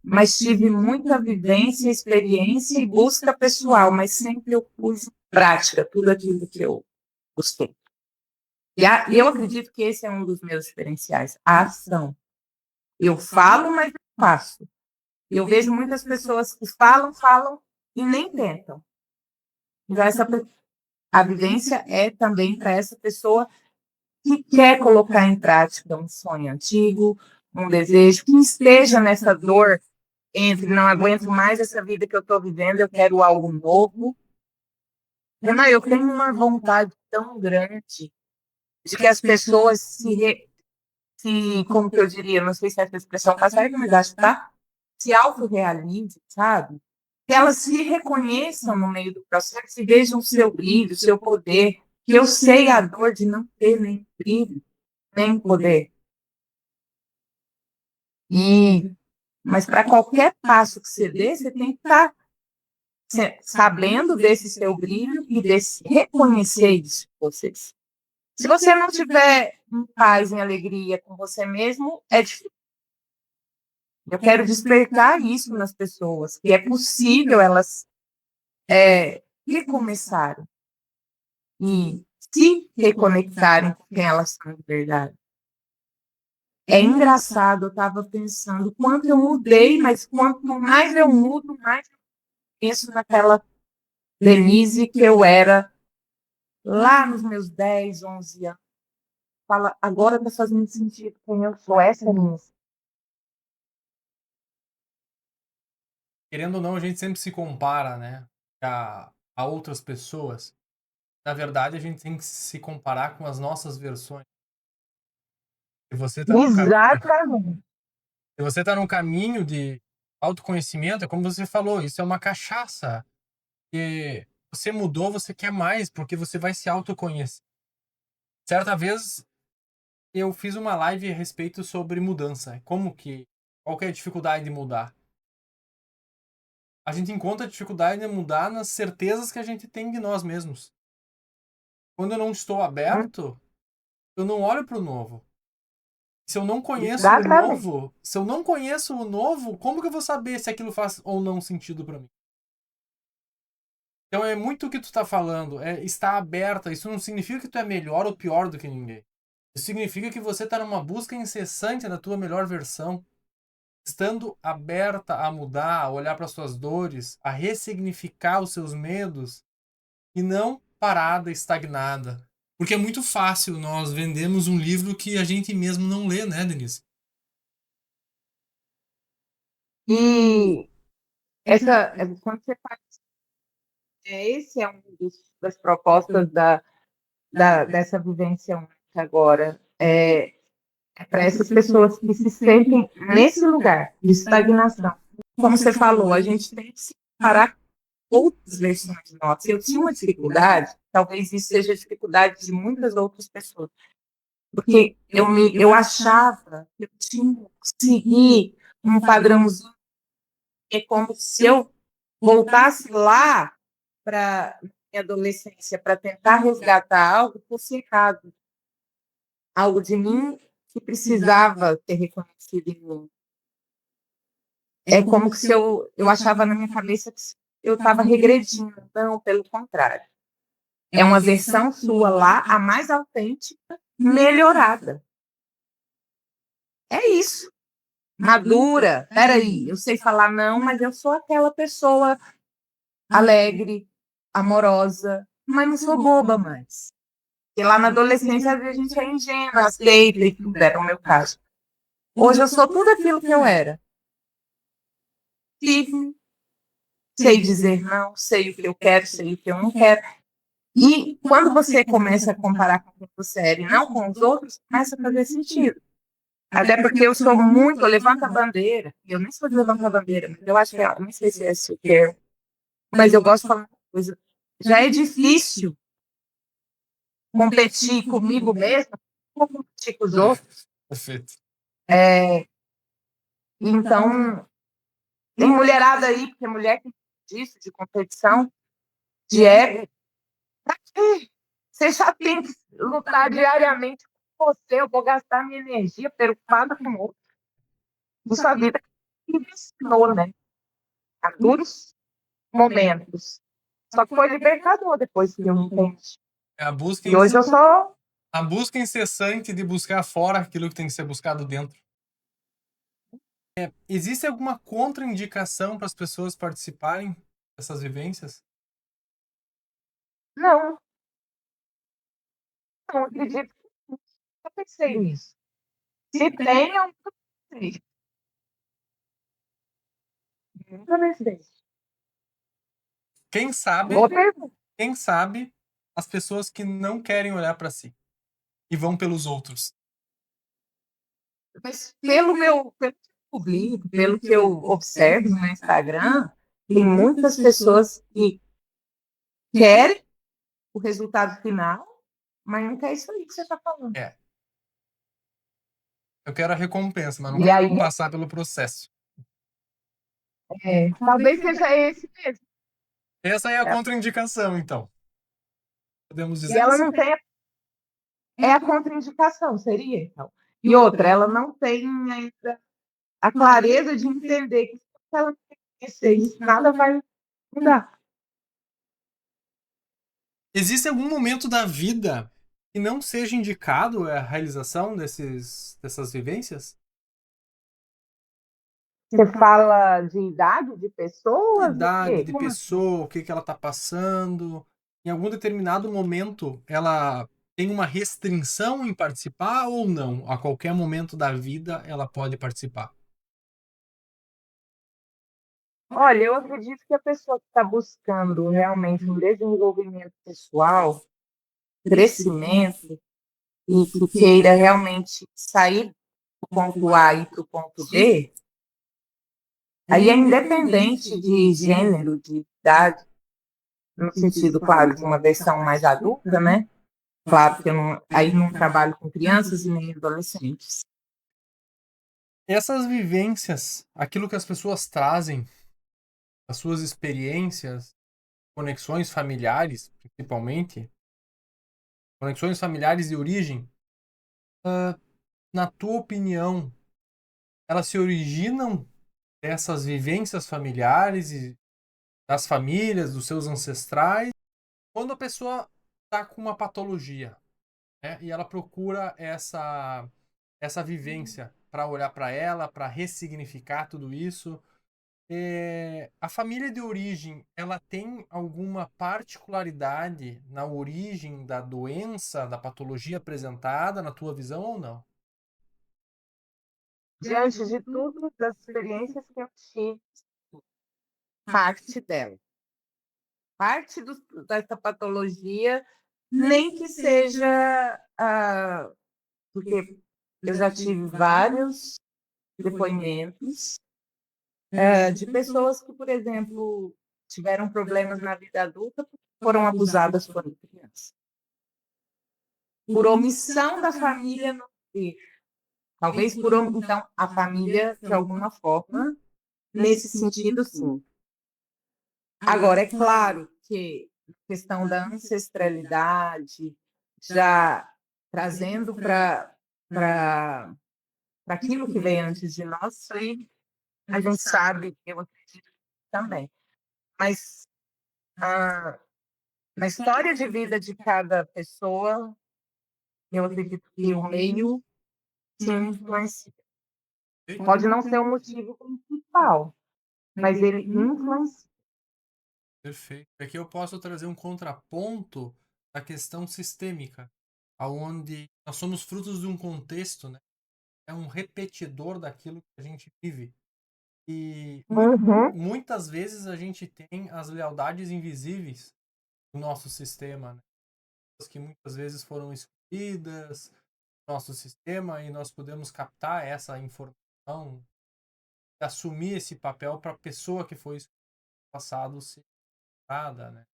mas tive muita vivência, experiência e busca pessoal, mas sempre eu pus em prática tudo aquilo que eu gostei. E eu acredito que esse é um dos meus diferenciais, a ação. Eu falo, mas eu faço. Eu vejo muitas pessoas que falam e nem tentam. Então, a vivência é também para essa pessoa que quer colocar em prática um sonho antigo, um desejo, que esteja nessa dor entre não aguento mais essa vida que eu estou vivendo, eu quero algo novo. Renan, eu tenho uma vontade tão grande de que as pessoas como que eu diria, não sei se essa expressão está certa, mas acho que tá, se autorrealizem, sabe? Que elas se reconheçam no meio do processo e vejam o seu brilho, o seu poder, que eu sei a dor de não ter nem brilho, nem poder. Mas para qualquer passo que você dê, você tem que estar sabendo desse seu brilho e desse reconhecer isso em vocês. Se você não tiver em paz, em alegria com você mesmo, é difícil. Eu quero despertar isso nas pessoas, que é possível elas recomeçarem e se reconectarem com quem elas são de verdade. É engraçado, eu estava pensando quanto eu mudei, mas quanto mais eu mudo, mais eu penso naquela Denise que eu era lá nos meus 10, 11 anos. Fala, agora está fazendo sentido quem eu sou, essa Denise. Querendo ou não, a gente sempre se compara, né, a outras pessoas. Na verdade, a gente tem que se comparar com as nossas versões. Se você tá Exatamente. Se você tá num caminho de autoconhecimento, é como você falou, isso é uma cachaça. E você mudou, você quer mais, porque você vai se autoconhecer. Certa vez, eu fiz uma live a respeito sobre mudança. Qual que é a dificuldade de mudar? A gente encontra a dificuldade de mudar nas certezas que a gente tem de nós mesmos. Quando eu não estou aberto, eu não olho para o novo. Se eu não conheço o novo, como que eu vou saber se aquilo faz ou não sentido para mim? Então é muito o que tu tá falando, é estar aberta. Isso não significa que tu é melhor ou pior do que ninguém. Isso significa que você tá numa busca incessante da tua melhor versão, estando aberta a mudar, a olhar para suas dores, a ressignificar os seus medos e não parada, estagnada. Porque é muito fácil nós vendermos um livro que a gente mesmo não lê, né, Denise? E quando você faz, esse é um das propostas dessa vivência única agora. Para essas pessoas que se sentem nesse lugar de estagnação. Como você falou, a gente tem que se parar com outras versões nossas. Eu tinha uma dificuldade, talvez isso seja a dificuldade de muitas outras pessoas, porque eu achava que eu tinha que seguir um padrãozinho, é como se eu voltasse lá para minha adolescência para tentar resgatar algo, fosse errado, algo de mim que precisava ter reconhecido em mim. É como se eu achava na minha cabeça que eu estava regredindo. Não, pelo contrário. É uma versão sua lá, a mais autêntica, melhorada. É isso. Madura. Peraí, eu sei falar não, mas eu sou aquela pessoa alegre, amorosa, mas não sou boba mais. Porque lá na adolescência, às vezes, a gente é ingênua, aceita e tudo, era o meu caso. Hoje eu sou tudo aquilo que eu era. Firme, sei dizer não, sei o que eu quero, sei o que eu não quero. E quando você começa a comparar com quem você era e não com os outros, começa a fazer sentido. Até porque eu sou muito, eu levanto a bandeira, eu nem sou de levantar a bandeira, mas eu acho que, não sei se é esse o termo, mas eu gosto de falar uma coisa. Já é difícil competir comigo mesma, ou competir com os outros. Perfeito. Então, tem mulherada aí, porque mulher que disso, de competição, de ego. Pra quê? Você já tem que lutar diariamente com você. Eu vou gastar minha energia preocupada com o outro. De sua vida que me ensinou, né? A duros momentos. Só que foi libertador depois que eu entendi. É E hoje eu sou. a busca incessante de buscar fora aquilo que tem que ser buscado dentro. Existe alguma contraindicação para as pessoas participarem dessas vivências? Não, não acredito que nunca pensei nisso. Se tem, eu nunca pensei. Nunca pensei. Quem sabe, Boa pergunta. quem sabe as pessoas que não querem olhar para si e vão pelos outros. Mas pelo que eu publico, pelo que eu observo no Instagram, tem muitas pessoas que querem o resultado final, mas não quer isso aí que você está falando. Eu quero a recompensa, mas não E quero aí, passar pelo processo. talvez seja esse mesmo. Essa é a contraindicação, então. Podemos E dizer ela assim. não tem. É a contraindicação, seria, então. E outra, ela não tem ainda a clareza de entender que se ela não conhecer isso, nada vai mudar. Existe algum momento da vida que não seja indicado a realização dessas vivências? Você fala de idade de pessoas, o Idade quê? de Como assim? pessoa, o que ela está passando. Em algum determinado momento, ela tem uma restrição em participar ou não? A qualquer momento da vida, ela pode participar. Olha, eu acredito que a pessoa que está buscando realmente um desenvolvimento pessoal, crescimento, e que queira realmente sair do ponto A e para o ponto B, aí é independente de gênero, de idade, no sentido, claro, de uma versão mais adulta, né? Claro que eu aí não trabalho com crianças e nem adolescentes. Essas vivências, aquilo que as pessoas trazem, as suas experiências, conexões familiares, principalmente, conexões familiares de origem, na tua opinião, elas se originam dessas vivências familiares e das famílias, dos seus ancestrais, quando a pessoa está com uma patologia, né? E ela procura essa vivência para olhar para ela, para ressignificar tudo isso. A família de origem, ela tem alguma particularidade na origem da doença, da patologia apresentada, na tua visão ou não? diante de tudo, das experiências que eu tive, parte dela, parte dessa patologia, nem que seja, porque eu já tive vários depoimentos de pessoas que, por exemplo, tiveram problemas na vida adulta porque foram abusadas quando criança. Por omissão da família não ter. Talvez então, a família, de alguma forma, nesse sentido, sim. Agora, é claro que a questão da ancestralidade, já trazendo para aquilo que veio antes de nós, aí a gente sabe, eu acredito também. Mas na história de vida de cada pessoa, eu acredito que o meio se influencia. Pode não ser o motivo principal, mas ele influencia. Perfeito. Aqui eu posso trazer um contraponto da questão sistêmica, aonde nós somos frutos de um contexto, né? É um repetidor daquilo que a gente vive. E muitas vezes a gente tem as lealdades invisíveis do nosso sistema, né? Que muitas vezes foram excluídas do nosso sistema e nós podemos captar essa informação, assumir esse papel para a pessoa que foi excluída no passado ser tratada, né?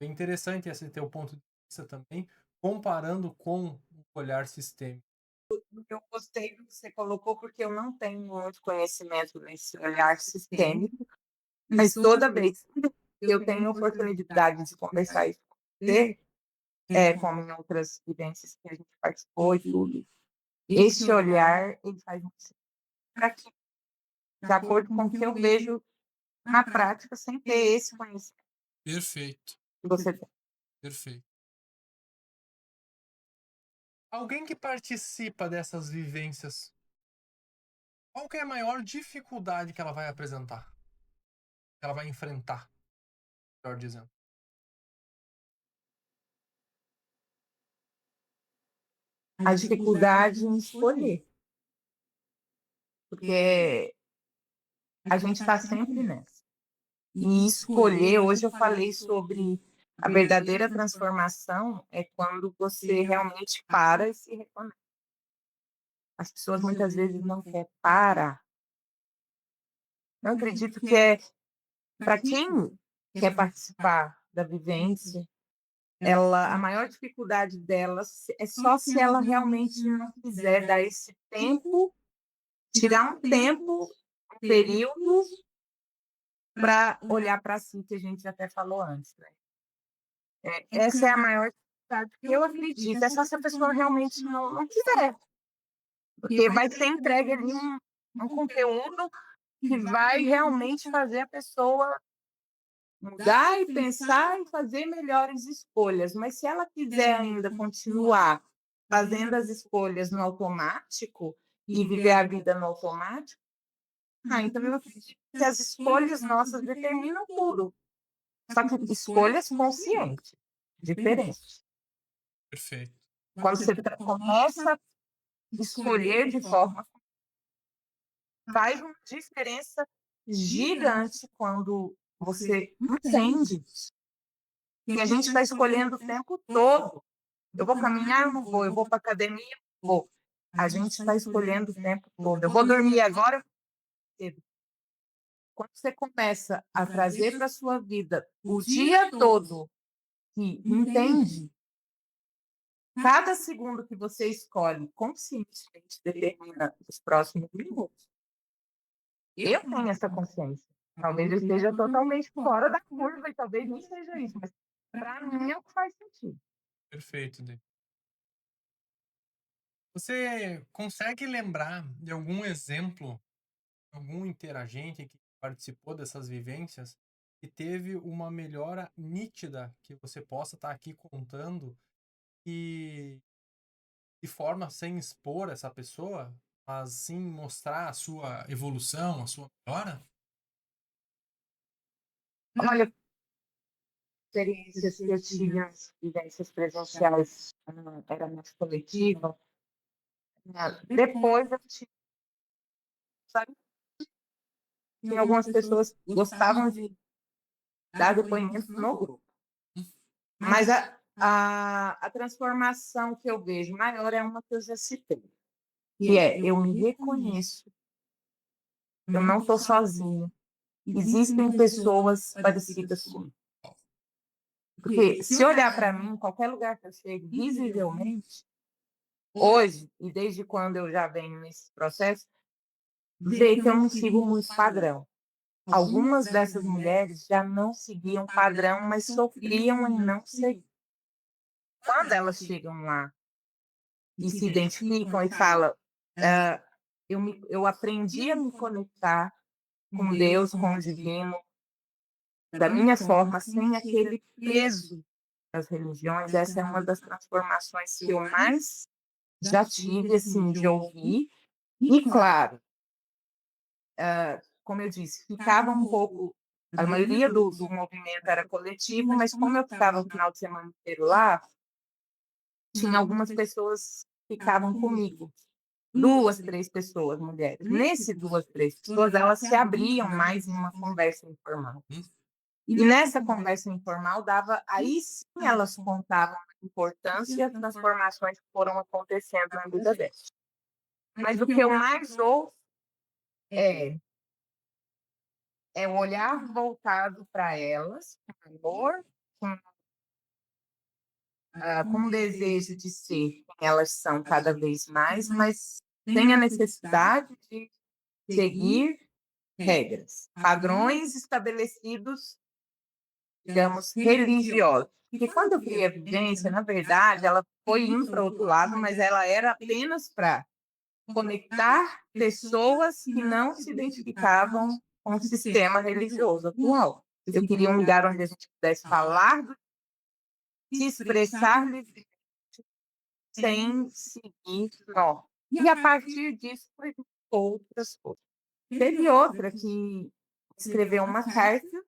É interessante esse teu ponto de vista também, comparando com o olhar sistêmico. Eu gostei do que você colocou, porque eu não tenho muito conhecimento nesse olhar sistêmico, mas toda vez que eu tenho a oportunidade de conversar isso com você, como em outras vivências que a gente participou e tudo, esse olhar, ele faz muito sentido para que, de acordo com o que eu vejo na prática, sem ter esse conhecimento Perfeito, que você tem. perfeito. Alguém que participa dessas vivências, qual que é a maior dificuldade que ela vai apresentar? Que ela vai enfrentar, melhor dizendo. A dificuldade em escolher, porque a gente está sempre nessa. E escolher, hoje eu falei sobre a verdadeira transformação é quando você realmente para e se reconhece. As pessoas muitas vezes não querem parar. Eu acredito que para quem quer participar da vivência, a maior dificuldade dela é só se ela realmente não quiser dar esse tempo, tirar um tempo, um período, para olhar para si, que a gente até falou antes, né? Essa é a maior dificuldade que eu acredito. É só se a pessoa realmente não quiser. Porque vai ser entregue ali um conteúdo que vai realmente fazer a pessoa mudar e pensar e fazer melhores escolhas. Mas se ela quiser ainda continuar fazendo as escolhas no automático e viver a vida no automático, então eu acredito que as escolhas nossas determinam tudo. Só que escolhas conscientes, diferentes. Perfeito. Quando você começa a escolher de forma, faz uma diferença gigante quando você entende que a gente está escolhendo o tempo todo. Eu vou caminhar, eu não vou. Eu vou para a academia, eu vou. A gente está escolhendo o tempo todo. Eu vou dormir agora cedo. Quando você começa a trazer para a sua vida o dia todo, que entende cada segundo que você escolhe conscientemente determina os próximos minutos. Eu tenho essa consciência. Talvez eu esteja totalmente fora da curva e talvez nem seja isso, mas para mim é o que faz sentido. Perfeito, Dê. Você consegue lembrar de algum exemplo, algum interagente que participou dessas vivências e teve uma melhora nítida que você possa estar aqui contando e de forma sem expor essa pessoa, mas sim mostrar a sua evolução, a sua melhora? Olha, experiências que eu tive, as vivências presenciais, era mais coletiva. Depois eu tive sabe? Tinha algumas pessoas que gostavam de dar depoimentos no grupo. Mas a transformação que eu vejo maior é uma que eu já citei, que é eu me reconheço, eu não estou sozinha. Existem pessoas parecidas comigo. Porque se olhar para mim, em qualquer lugar que eu chegue, visivelmente, hoje, e desde quando eu já venho nesse processo, ver que eu não sigo muito padrão. Algumas dessas mulheres já não seguiam padrão, mas sofriam em não seguir. Quando elas chegam lá e se identificam e falam, eu aprendi a me conectar com Deus, com o divino, da minha forma, sem aquele peso das religiões. Essa é uma das transformações que eu mais já tive, assim, de ouvir. E, claro, como eu disse, ficava um pouco. A maioria do movimento era coletivo, mas como eu ficava o final de semana inteiro lá, tinha algumas pessoas que ficavam comigo. Duas, três pessoas, mulheres. Nesse duas, três pessoas, elas se abriam mais em uma conversa informal. E nessa conversa informal dava, aí sim elas contavam a importância e as transformações que foram acontecendo na vida delas. Mas o que eu mais ouço é o olhar voltado para elas, com amor, com o desejo de ser quem elas são cada vez mais, mas sem a necessidade de seguir regras, padrões estabelecidos, digamos, religiosos. Porque quando eu criei a Vivência, na verdade, ela foi indo para outro lado, mas ela era apenas para conectar pessoas que não se identificavam com o sistema religioso atual. Eu queria um lugar onde a gente pudesse falar, se expressar livremente, sem seguir normas. E a partir disso foi outras coisas. Teve outra que escreveu uma carta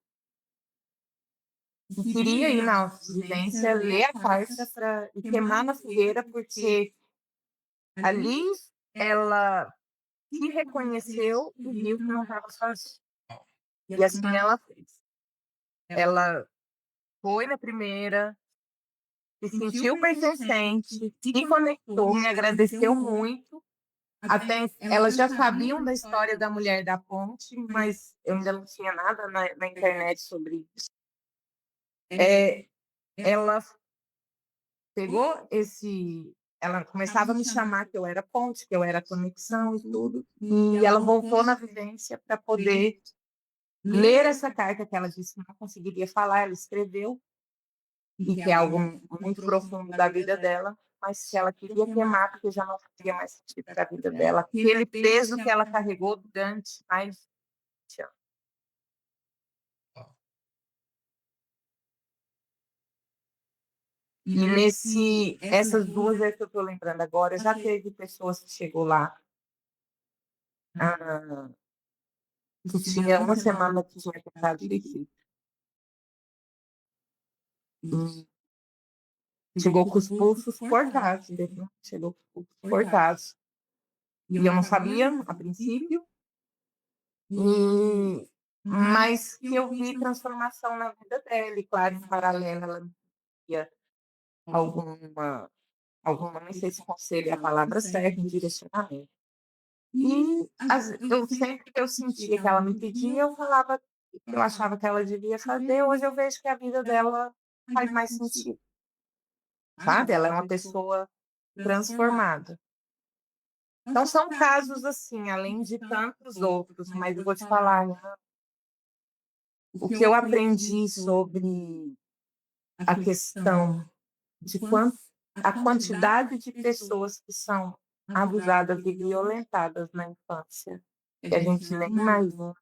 e queria ir na residência ler a carta e queimar na fogueira, porque ali ela se reconheceu e viu que não estava sozinha. E assim ela fez. Ela foi na primeira, se sentiu pertencente, se conectou, me agradeceu muito. Até elas já sabiam da história da mulher da ponte, mas eu ainda não tinha nada na internet sobre isso. Ela pegou ela começava a me chamar que eu era ponte, que eu era conexão e tudo, e ela voltou na vivência para poder ler essa carta que ela disse que não conseguiria falar, ela escreveu, e que é algo muito profundo da vida dela, mas que ela queria queimar porque já não fazia mais sentido para a vida dela, aquele peso que ela carregou durante mais de 20 anos. E essas duas vezes que eu estou lembrando agora, já teve pessoas que chegou lá, que tinha uma semana que tinha tentado suicídio. Chegou com os pulsos cortados, chegou com os pulsos cortados. E eu não sabia, a princípio, mas que eu vi transformação na vida dela. E, claro, em paralelo, ela via alguma, nem sei se conselho é a palavra certa, em direcionamento. E eu sempre que eu sentia que ela me pedia, eu falava que eu achava que ela devia fazer. Hoje eu vejo que a vida dela faz mais sentido, sabe? Ela é uma pessoa transformada. Então, são casos assim, além de tantos outros, mas eu vou te falar, né? O que eu aprendi sobre a questão de a quantidade de pessoas que são abusadas e violentadas na infância, que a gente nem imagina,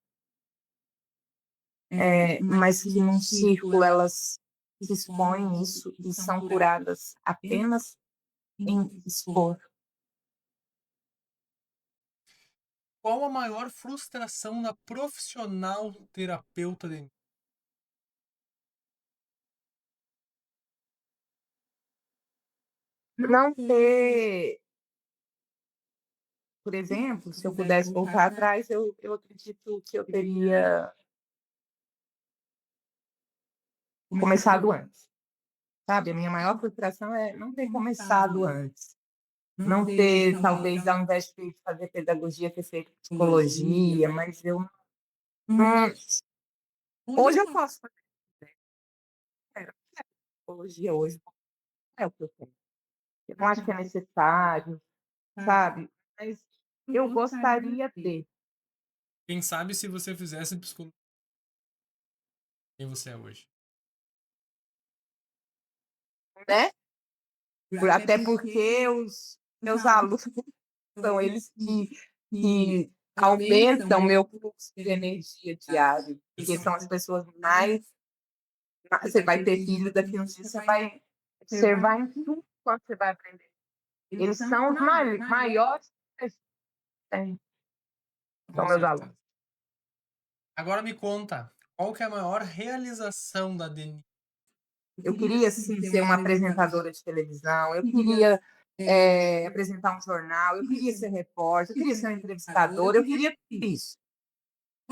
mas que num círculo elas se expõem isso e são curadas apenas em expor. Qual a maior frustração da profissional terapeuta de Não ter por exemplo, se eu pudesse voltar atrás, eu acredito que eu teria começado antes, sabe? A minha maior frustração é não ter começado antes. Não ter, talvez, ao invés de fazer pedagogia, ter feito psicologia, mas eu não. Hoje eu posso fazer psicologia, hoje é o que eu tenho. Eu não acho que é necessário, sabe? Mas eu gostaria de, Quem sabe se você fizesse psicologia, quem você é hoje? né? Até porque os meus alunos são eles que aumentam meu fluxo de energia diário, porque são as pessoas mais. Você vai ter filho daqui a uns dias, você vai observar em tudo quanto você vai aprender. Eles são os maiores que tem, Com são meus alunos. certeza. Agora me conta, qual que é a maior realização da Denise? Eu queria, sim, ser uma apresentadora de televisão, eu queria apresentar um jornal, eu queria ser repórter, eu queria ser um entrevistador, eu queria isso.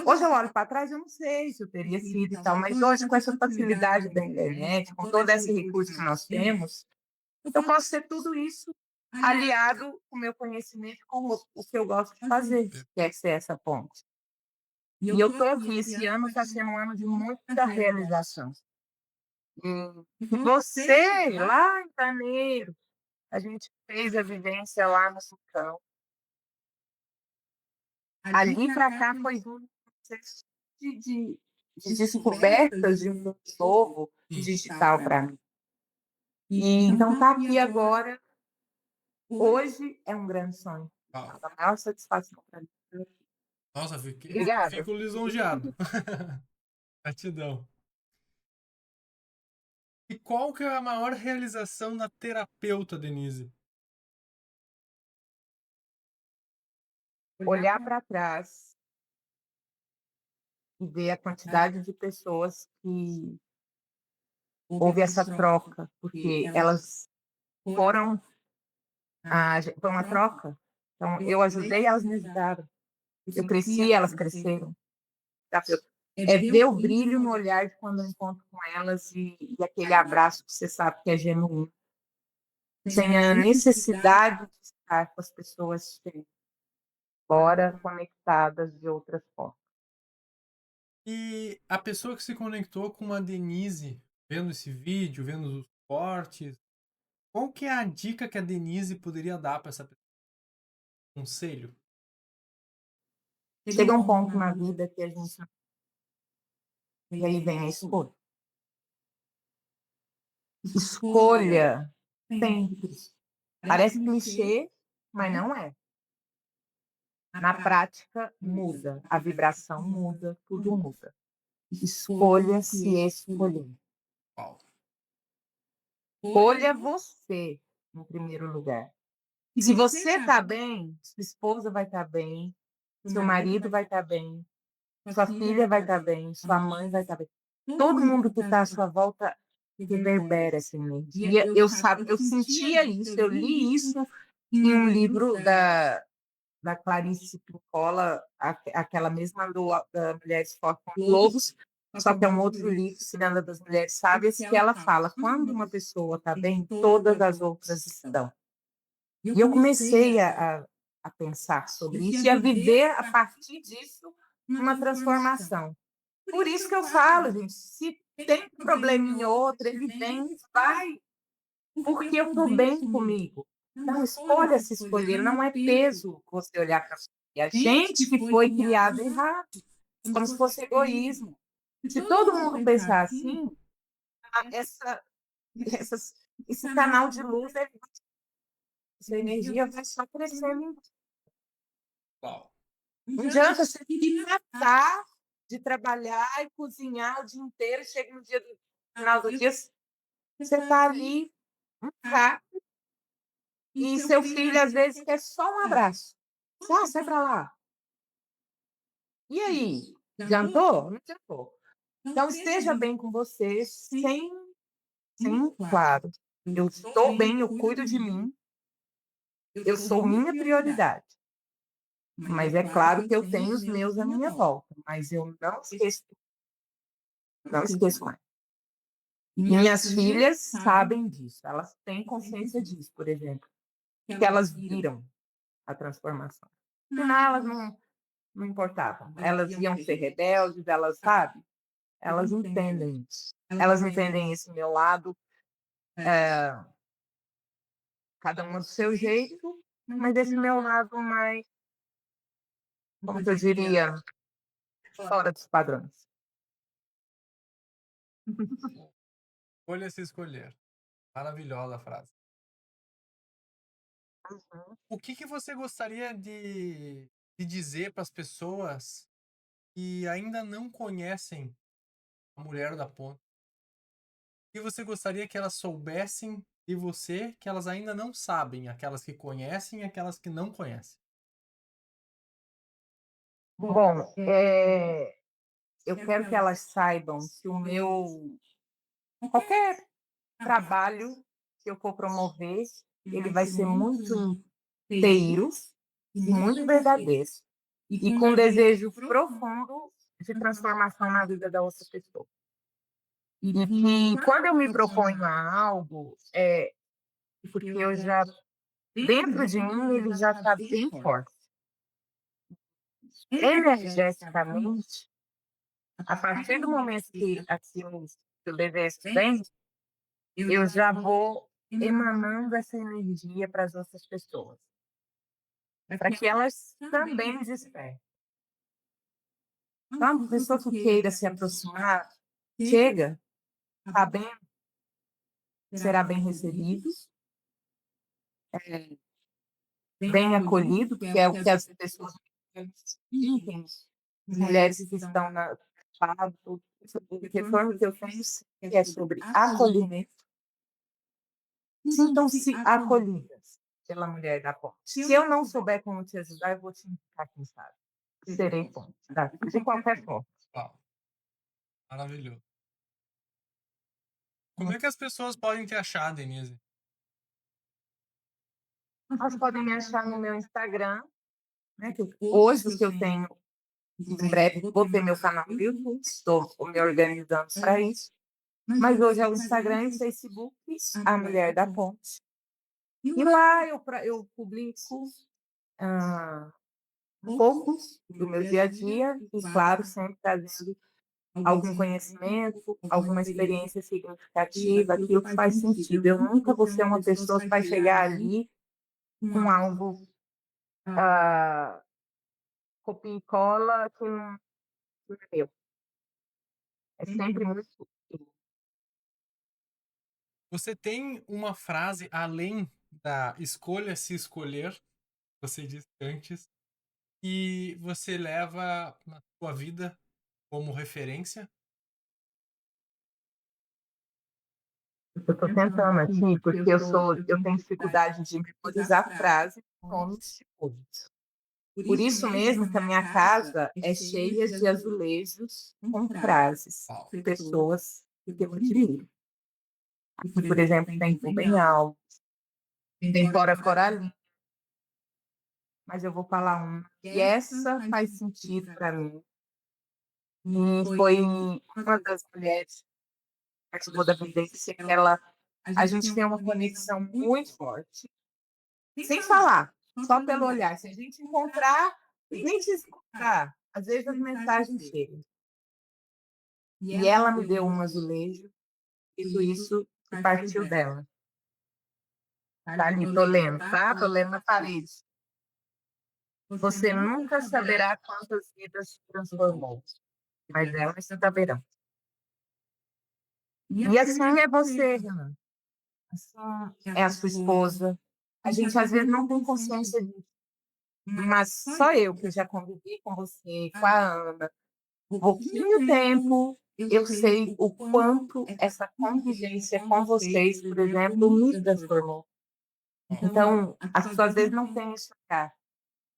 Hoje eu olho para trás, eu não sei se eu teria sido e tal, mas hoje, com essa facilidade da internet, com todo esse recurso que nós temos, eu posso ser tudo isso aliado com o meu conhecimento, com o que eu gosto de fazer, que é ser essa ponte. E eu estou aqui, esse ano está sendo um ano de muita realização. E você, lá em janeiro, a gente fez a vivência lá no Sulcão. Ali para cá foi um processo de descobertas de um mundo novo digital para mim. E então tá aqui agora, hoje é um grande sonho. Uau. A maior satisfação para mim. Nossa, Obrigada. fico lisonjeado. Gratidão. E qual que é a maior realização da terapeuta, Denise? Olhar para trás e ver a quantidade de pessoas que houve essa troca, porque elas foram foi uma troca. Então, eu ajudei, elas me ajudaram. Eu cresci, elas cresceram. É ver o brilho no olhar de quando eu encontro com elas e aquele abraço que você sabe que é genuíno. Sem a necessidade de estar com as pessoas fora, conectadas de outras formas. E a pessoa que se conectou com a Denise, vendo esse vídeo, vendo os cortes, qual que é a dica que a Denise poderia dar para essa pessoa? Conselho? Chega um ponto na vida que a gente. E aí vem a escolha. Escolha sempre. Parece clichê, mas não é. Na prática, muda. A vibração muda, tudo muda. Escolha se escolher. Uau. Escolha você, em primeiro lugar. Se você está bem, sua esposa vai estar bem, seu marido vai estar bem, sua filha vai estar bem, sua mãe vai estar bem. Todo mundo que está à sua volta reverbera essa energia. Eu sentia isso, eu li isso em um livro da Clarice Pincola, aquela mesma da Mulheres Fortes com Lobos, só que é um outro livro, Ciranda das Mulheres Sábias, que ela fala, quando uma pessoa está bem, todas as outras estão. E eu comecei a pensar sobre isso e a viver, a partir disso, uma transformação. Por isso que eu falo, gente, se tem um probleminha ou outro, ele vem, vai, porque eu estou bem comigo. Então, escolha se escolher, não é peso você olhar para a gente que foi criado errado, como se fosse egoísmo. Se todo mundo pensar assim, essa, esse canal de luz, essa energia vai só crescendo. Uau. Não adianta você se matar de trabalhar e cozinhar o dia inteiro, chega no dia do final do dia, você está ali, um saco, e seu filho, às vezes, quer só um abraço. Sai para lá. E aí? Jantou? Não jantou. Então, esteja bem com você, claro, eu estou bem, eu cuido de mim, eu sou minha prioridade. Mas é claro que eu tenho os meus à minha volta, mas eu não esqueço mais. Minhas filhas sabem disso, elas têm consciência disso, por exemplo, que elas viram a transformação. Senão elas não importavam. Elas iam ser rebeldes, elas, sabe? Elas entendem isso. Elas entendem esse meu lado, cada uma do seu jeito, mas esse meu lado mais, como que eu diria, fora dos padrões. Escolha se escolher. Maravilhosa a frase. Uhum. O que você gostaria de dizer para as pessoas que ainda não conhecem a Mulher da Ponte? O que você gostaria que elas soubessem de você que elas ainda não sabem? Aquelas que conhecem e aquelas que não conhecem. Bom, eu quero que elas saibam que qualquer trabalho que eu for promover, ele vai ser muito inteiro, muito verdadeiro e com um desejo profundo de transformação na vida da outra pessoa. E que quando eu me proponho a algo, porque eu já, dentro de mim, ele já está bem forte. Energeticamente, a partir do momento que eu desejo bem, eu já vou emanando essa energia para as outras pessoas, para que elas também despertem. Então, uma pessoa que queira se aproximar, chega, sabendo que será bem recebido, bem acolhido, que é o que as pessoas sentem, as mulheres que estão na fado, o retorno que eu tenho que é sobre acolhimento. Sintam-se acolhidas pela mulher da ponte. Se eu não souber como te ajudar, eu vou te indicar quem sabe. Serei ponte, tá? De qualquer forma. Uau, maravilhoso. Como é que as pessoas podem te achar, Denise? Elas podem me achar no meu Instagram, né? Que hoje o que eu tenho, em breve, vou ter meu canal no YouTube, estou me organizando para isso. Mas hoje é o Instagram e o Facebook, A Mulher da Ponte. E lá eu publico um pouco do meu dia a dia e, claro, sempre trazendo algum conhecimento, alguma experiência significativa, aquilo que faz sentido. Eu nunca vou ser uma pessoa que vai chegar ali com algo copia e cola que não é meu. É sempre muito. Você tem uma frase além da escolha se escolher, você disse antes, e você leva na sua vida como referência? Eu estou tentando aqui, porque eu tenho dificuldade de memorizar frases, nomes de coisas. Por isso mesmo que a minha casa é cheia de azulejos com frases Uau. de pessoas que eu admiro. Aqui, por exemplo, tem Rubem Alves, tem Cora Coralina, mas eu vou falar uma. E essa faz sentido para mim. E foi uma das mulheres que participou da vivência que a gente tem uma conexão muito forte, sem falar, só pelo olhar. Se a gente encontrar, nem se encontrar, às vezes as mensagens chegam. E ela me deu um azulejo, tudo isso que partiu dela. Tá ali, tô lendo, tá? Tô lendo na parede. Você nunca saberá quantas vidas se transformou, mas elas saberão. E assim é você, Renan. Assim é a sua esposa. A gente às vezes não tem consciência disso. Mas só eu que já convivi com você, com a Ana, pouquinho tempo, eu sei o quanto essa convivência com vocês, por exemplo, me transformou. Então, as pessoas às vezes não têm esse olhar.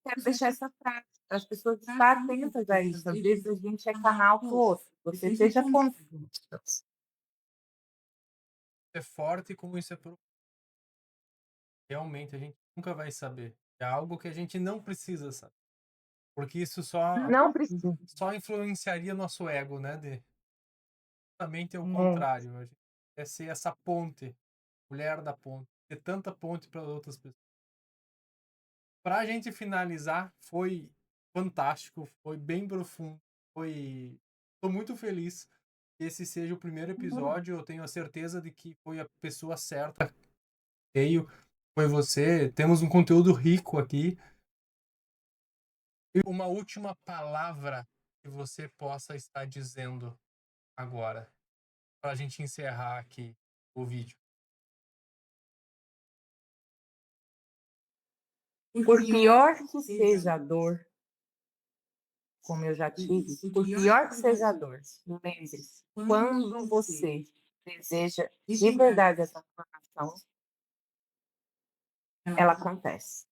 Quero deixar essa frase para as pessoas estarem atentas a isso. Às vezes a gente é canal para o outro. Você seja ponto. É forte como isso é profundo. Realmente a gente nunca vai saber. É algo que a gente não precisa saber. Porque isso Não precisa. só influenciaria nosso ego, né? Justamente o É. contrário. A gente quer ser essa ponte, mulher da ponte, ter tanta ponte para outras pessoas. Para a gente finalizar, foi fantástico, foi bem profundo, Estou muito feliz que esse seja o primeiro episódio. Eu tenho a certeza de que foi a pessoa certa. Veio, foi você. Temos um conteúdo rico aqui. E uma última palavra que você possa estar dizendo agora, para a gente encerrar aqui o vídeo. Por pior que seja a dor, como eu já tive, por pior que seja a dor, lembre-se, quando você deseja de verdade essa transformação, ela acontece.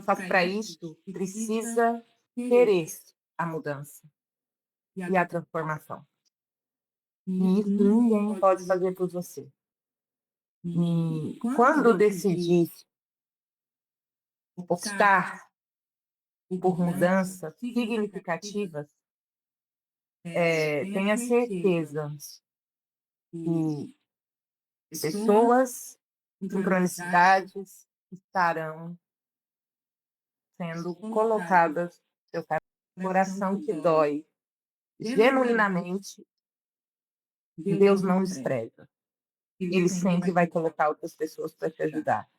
Só que para isso precisa querer a mudança e a transformação. E isso ninguém pode fazer por você. E quando decidir optar por mudanças significativas, tenha certeza que pessoas, sincronicidades estarão sendo colocadas no seu coração que dói. Genuinamente, Deus não despreza. Ele sempre vai colocar outras pessoas para te ajudar.